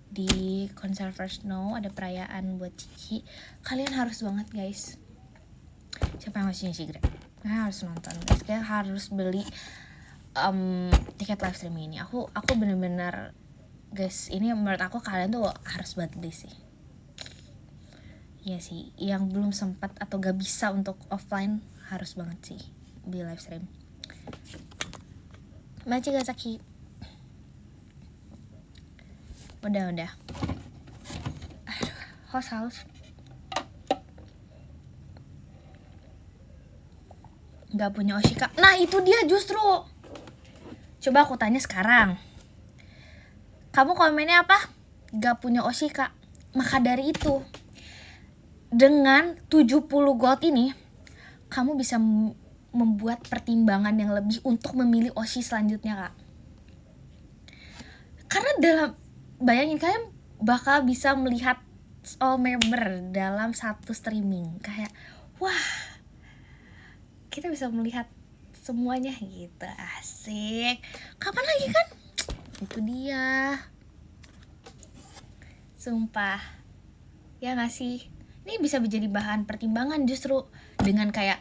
di konser First Snow. Ada perayaan buat Chige. Kalian harus banget guys. Siapa yang masih Chige? Kalian harus nonton guys. Kalian harus beli tiket live streaming ini. Aku bener-bener guys, ini menurut aku kalian tuh harus banget beli sih. Iya sih, yang belum sempat atau gak bisa untuk offline harus banget sih beli live stream. Machi Gazaki. Udah. Aduh, haus. Gak punya Oshika. Nah itu dia justru. Coba aku tanya sekarang. Kamu komennya apa? Gak punya Oshika. Maka dari itu, dengan 70 gold ini, kamu bisa membuat pertimbangan yang lebih untuk memilih Oshi selanjutnya, Kak. Karena bayangin kalian bakal bisa melihat all member dalam satu streaming. Kayak, wah, kita bisa melihat semuanya gitu, asik. Kapan lagi kan? Itu dia. Sumpah. Ya gak sih? Ini bisa menjadi bahan pertimbangan justru dengan kayak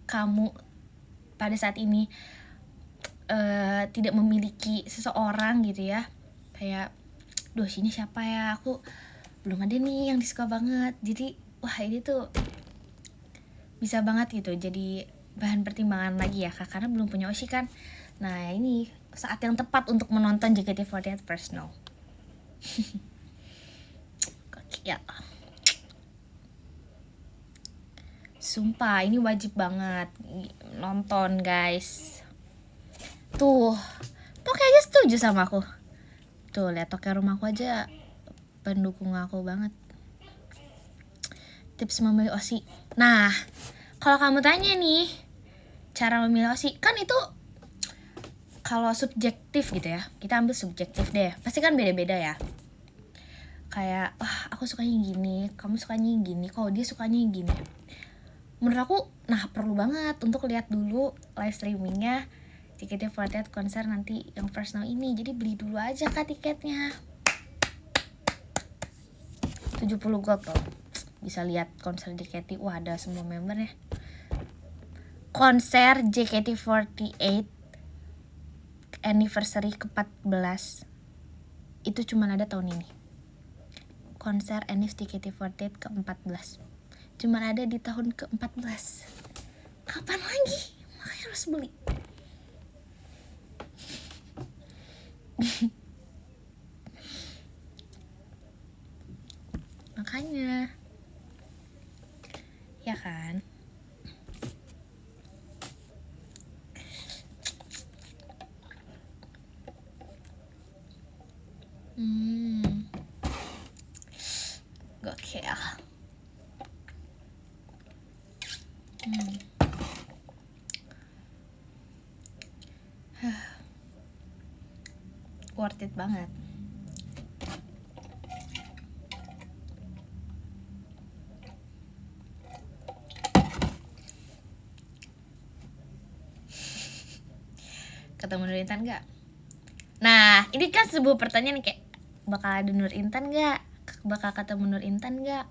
kamu pada saat ini tidak memiliki seseorang gitu ya. Kayak, duh sini siapa ya? Aku belum ada nih yang disuka banget. Jadi, wah ini tuh bisa banget gitu jadi bahan pertimbangan lagi ya, Kak, karena belum punya Oshi kan. Nah ini saat yang tepat untuk menonton JKT48 Personal. Ya. Sumpah ini wajib banget nonton guys. Tuh kayaknya setuju sama aku. Tuh lihat toke rumahku aja pendukung aku banget. Tips memilih Oshi. Nah kalau kamu tanya nih cara memilih Oshi, kan itu kalau subjektif gitu ya, kita ambil subjektif deh, pasti kan beda-beda ya. Kayak, wah aku sukanya gini, kamu sukanya gini, kalau dia sukanya gini. Menurut aku, nah perlu banget untuk lihat dulu live streamingnya JKT48 konser nanti yang Personal ini. Jadi beli dulu aja Kak tiketnya. 70 gold loh. Bisa lihat konser JKT, wah ada semua membernya. Konser JKT48 anniversary ke-14 itu cuma ada tahun ini. Konser anniversary JKT48 ke-14 cuma ada di tahun ke-14. Kapan lagi? Makanya harus beli. Makanya ya kan. Gokil. Worth it banget. Ketemu Nur Intan gak? Nah ini kan sebuah pertanyaan kayak, bakal ada Nur Intan gak? Bakal ketemu Nur Intan gak?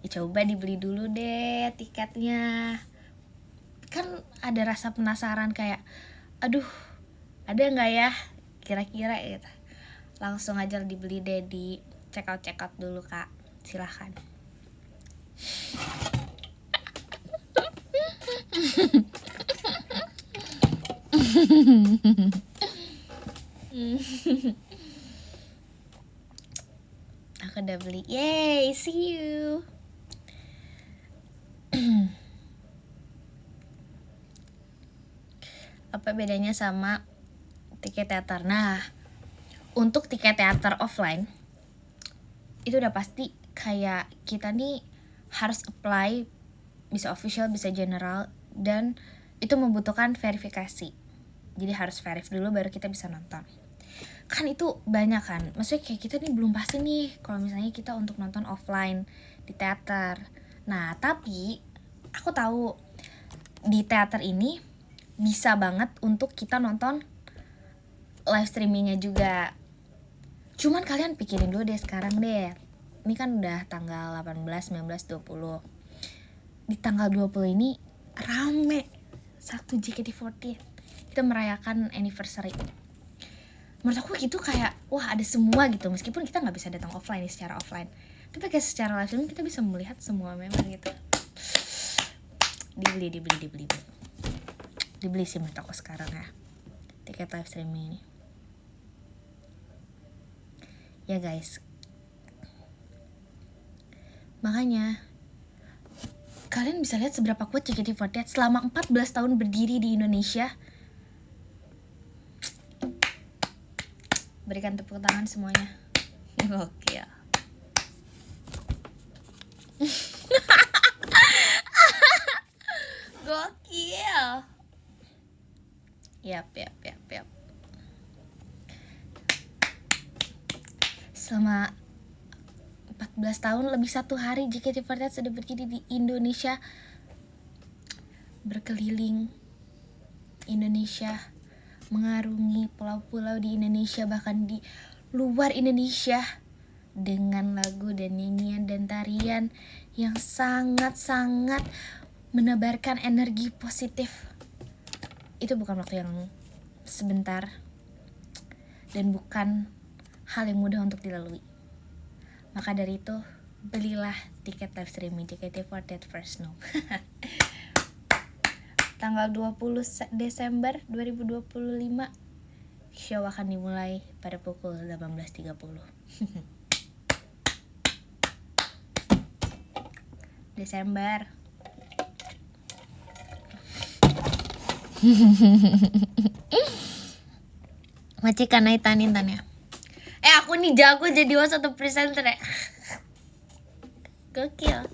Ya coba dibeli dulu deh tiketnya. Kan ada rasa penasaran kayak, aduh ada gak ya kira-kira gitu. Langsung aja dibeli deh, di check out dulu Kak, silahkan. Aku udah beli, yay, see you. Apa bedanya sama tiket teater? Nah, untuk tiket teater offline itu udah pasti kayak kita nih harus apply, bisa official, bisa general, dan itu membutuhkan verifikasi. Jadi harus verif dulu baru kita bisa nonton. Kan itu banyak kan, maksudnya kayak kita nih belum pasti nih kalau misalnya kita untuk nonton offline di teater. Nah tapi aku tahu di teater ini bisa banget untuk kita nonton live streamingnya juga. Cuman kalian pikirin dulu deh sekarang deh, ini kan udah tanggal 18, 19, 20. Di tanggal 20 ini rame satu JKT48, kita merayakan anniversary. Menurut aku gitu kayak, wah ada semua gitu, meskipun kita gak bisa datang offline nih, secara offline, tapi kayak secara live streaming kita bisa melihat semua member gitu. Dibeli sih menurut aku sekarang ya, tiket live streaming ini. ya guys. Makanya kalian bisa lihat seberapa kuat JKT48 selama 14 tahun berdiri di Indonesia. Berikan tepuk tangan semuanya. Gokil. Gokil. Yap. Selama 14 tahun lebih 1 hari JKT48 sudah berdiri di Indonesia, berkeliling Indonesia, mengarungi pulau-pulau di Indonesia, bahkan di luar Indonesia, dengan lagu dan nyanyian dan tarian yang sangat-sangat menebarkan energi positif. Itu bukan waktu yang sebentar dan bukan hal yang mudah untuk dilalui. Maka dari itu, belilah tiket live streaming JKT48 First Snow. Tanggal 20 Desember 2025, show akan dimulai pada pukul 18.30. Desember. Macikan naitan ya. Aku nih jago jadi host atau presenter ya. Gokil.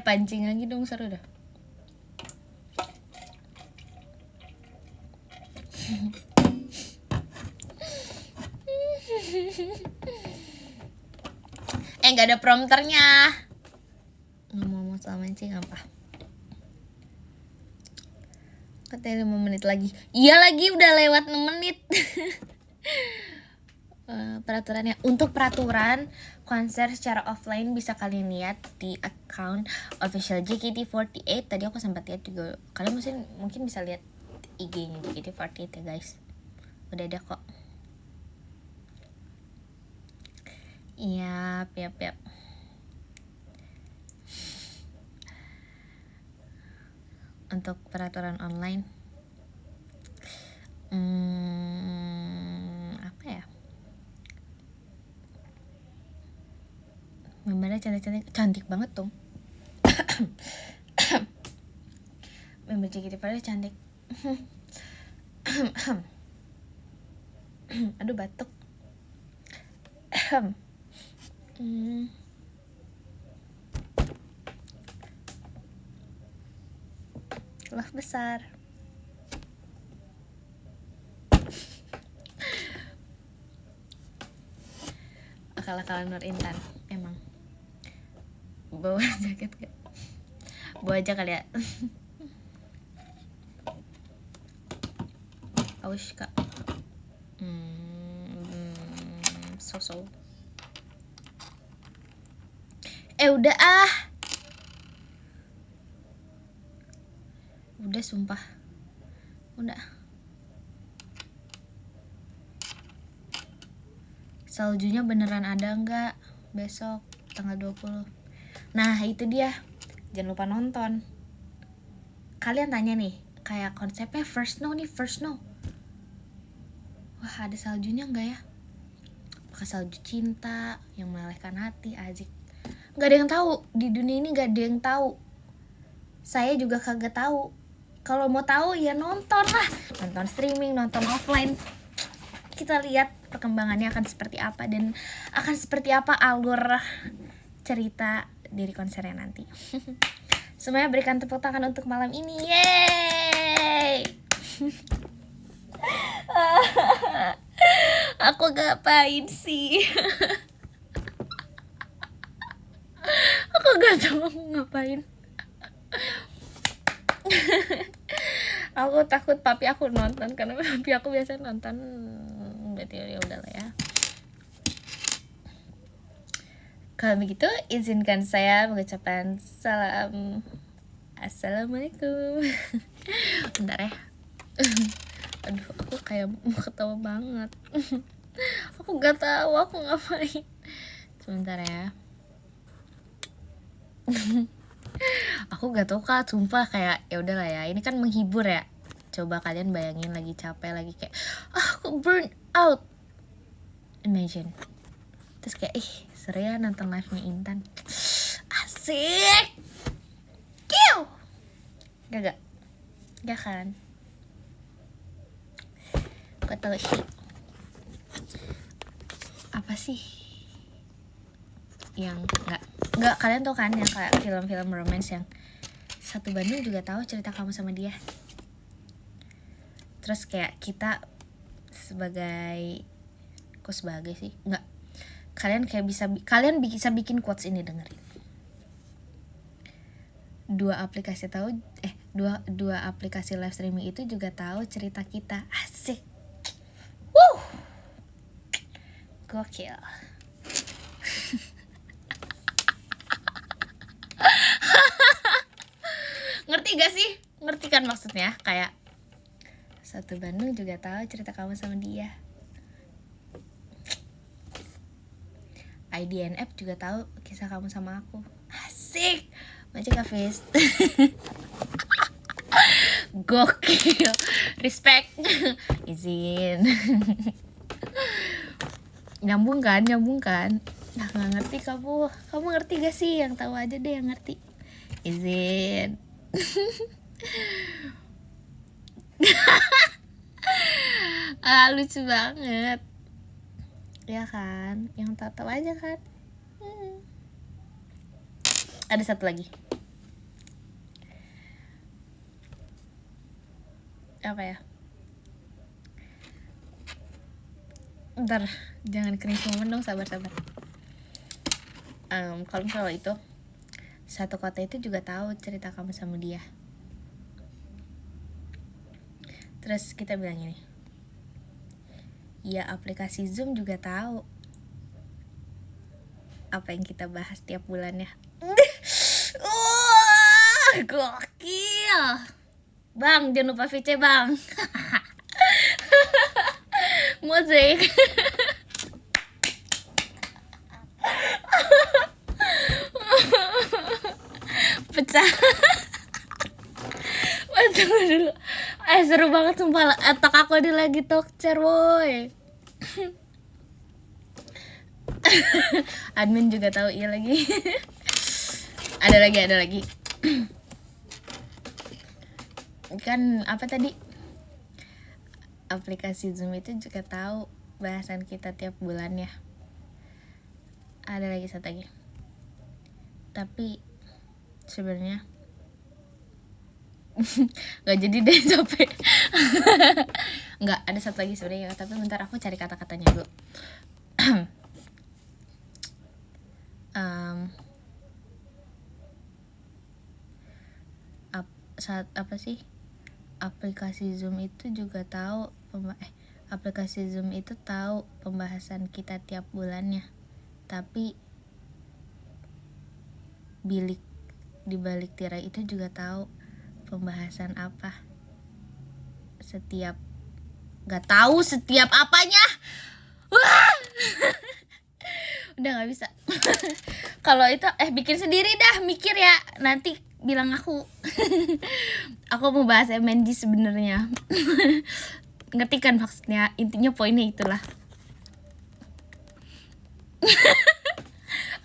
Pancing lagi dong, seru dah. Gak ada prompternya. Ngomong soal mancing apa? Katanya 5 menit lagi. Iya lagi, udah lewat 6 menit. Peraturannya, untuk peraturan konser secara offline bisa kalian lihat di account official JKT48. Tadi aku sempat lihat juga. Kalian mungkin bisa lihat IG-nya JKT48 ya guys. Udah ada kok. Yap. Untuk peraturan online, apa ya? Membernya cantik banget tuh. Member JKT48 cantik. Aduh, batuk. Love besar. Akal-akalan Nur Intan emang. Bawa jaket gak? Bawa aja kali ya. Aus kak. So. Udah udah sumpah. Udah. Saljunya beneran ada nggak besok tanggal 20? Nah itu dia, jangan lupa nonton. Kalian tanya nih, kayak konsepnya First Snow. Wah, ada saljunya nggak ya? Apakah salju cinta yang melelehkan hati, Azik? Nggak ada yang tahu, di dunia ini nggak ada yang tahu. Saya juga kagak tahu. Kalau mau tahu ya nonton lah, nonton streaming, nonton offline. Kita lihat perkembangannya akan seperti apa dan akan seperti apa alur cerita dari konsernya nanti. Semuanya berikan tepuk tangan untuk malam ini. Yeay! Aku ngapain sih? Aku gak tahu ngapain. Aku takut papi aku nonton, karena papi aku biasa nonton. Berarti ya udahlah ya. Kalau begitu, izinkan saya mengucapkan salam. Assalamualaikum. Bentar ya. Aduh, aku kayak mau ketawa banget. Aku gak tahu aku ngapain. Sebentar ya. Aku gak tahu kak, sumpah kayak ya udahlah ya. Ini kan menghibur ya. Coba kalian bayangin lagi capek, lagi kayak aku burn out. Imagine. Terus kayak seru ya nonton live-nya Intan. Asik. Kiu. Gak kan? Gak tau sih. Apa sih yang nggak kalian tau kan yang kayak film-film romance yang satu Bandung juga tahu cerita kamu sama dia. Terus kayak kita sebagai sih nggak, kalian bisa bikin quotes ini, dengerin. Dua aplikasi live streaming itu juga tahu cerita kita. Asik. Gokil. Ngerti gak sih? Ngerti kan maksudnya? Kayak satu Bandung juga tahu cerita kamu sama dia. IDNF juga tahu kisah kamu sama aku. Asik. Macam Hafiz. Gokil. Respect. Izin. Nyambung kan? Nah, nggak ngerti kamu ngerti gak sih? Yang tahu aja deh yang ngerti. Izin. Lucu banget ya kan, yang tahu aja kan. Ada satu lagi, apa ya, ntar jangan cringe moment dong, sabar. Kalau itu satu kota itu juga tahu cerita kamu sama dia. Terus kita bilang ini, ya aplikasi Zoom juga tahu apa yang kita bahas tiap bulannya. Gokil. Bang, jangan lupa VC bang. Musik. Pecah. Tunggu dulu. Seru banget sumpah. Otak aku dia lagi talkcer woy. Admin juga tahu iya lagi. Ada lagi. Kan apa tadi? Aplikasi Zoom itu juga tahu bahasan kita tiap bulannya. Ada lagi satu lagi. Tapi sebenarnya nggak jadi deh, capek. Nggak, ada satu lagi sebenarnya, tapi bentar aku cari kata-katanya dulu. Apa sih, aplikasi Zoom itu juga tahu aplikasi Zoom itu tahu pembahasan kita tiap bulannya, tapi di balik tirai itu juga tahu pembahasan apa nggak tahu setiap apanya. Udah nggak bisa. Kalau itu bikin sendiri dah, mikir ya, nanti bilang aku. Aku mau bahas MNG sebenarnya. Ngerti kan maksudnya, intinya poinnya itulah.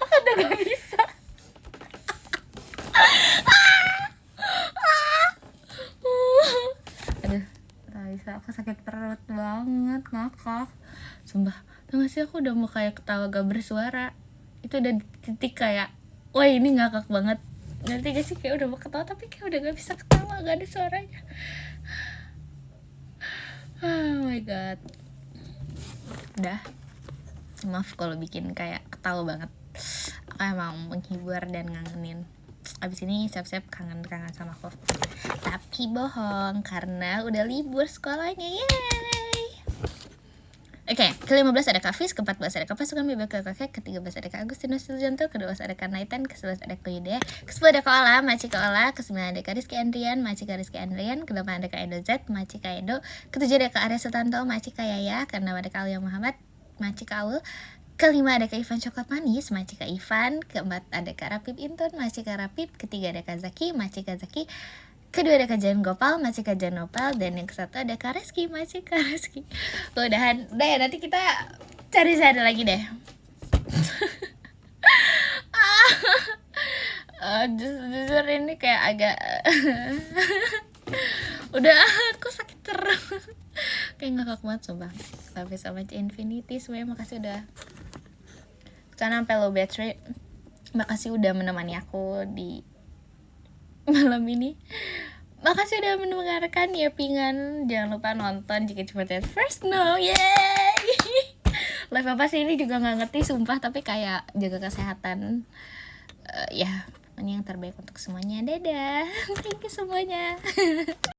Aku udah nggak bisa. Aduh, Raisa, aku sakit perut banget, ngakak. Sumpah, tau gak sih, aku udah mau kayak ketawa gak bersuara. Itu udah titik kayak, wah ini ngakak banget. Nanti gak sih, kayak udah mau ketawa tapi kayak udah gak bisa ketawa, gak ada suaranya. Oh my god. Udah, maaf kalau bikin kayak ketawa banget. Aku emang menghibur dan ngangenin. Abis ini siap-siap kangen sama aku. Tapi bohong, karena udah libur sekolahnya. Yeay. Oke, ke-15 ada Kak Fis, ke-14 ada Kak Pasukan Bebek Kakek, ke-13 ada Kak Agustinus Sujanto, ke-12 ada Kak Naitan, ke-11 ada Kak Yudea, ke-10 ada Kak Ola, Maci Kak Ola, ke-9 ada Kak Rizky Andrian, Maci Kak Rizky Andrian, ke-8 ada Kak Edo Z, Maci Kak Edo, ke-7 ada Kak Arya Sutanto, Maci Kak Yaya, ke-6 ada Kak Alia Muhammad, Maci Kak Aul, ke-5 ada Kak Ivan Coklat Manis, Maci Kak Ivan, ke-4 ada Kak Rapip Intun, Maci Kak Rapip, ke-3 ada Kak Zaki, Maci Kak Zaki, kedua ada Kak Jan Gopal, Maci Kak Jan Nopal, dan yang ke-1 ada Kak Reski, Maci Kak Reski. Udah ya, nanti kita Cari satu lagi deh. Jujur ini kayak agak udah aku sakit terus. Kayak ngakak banget sumpah. Tapi sama Infinity semuanya makasih udah karena sampai low battery. Makasih udah menemani aku di malam ini. Makasih udah mendengarkan ya Pingan. Jangan lupa nonton jika cuma lihat first no. Yeay. Live apa sih ini juga gak ngerti sumpah. Tapi kayak jaga kesehatan. Ya ini yang terbaik untuk semuanya. Dadah. Thank you semuanya.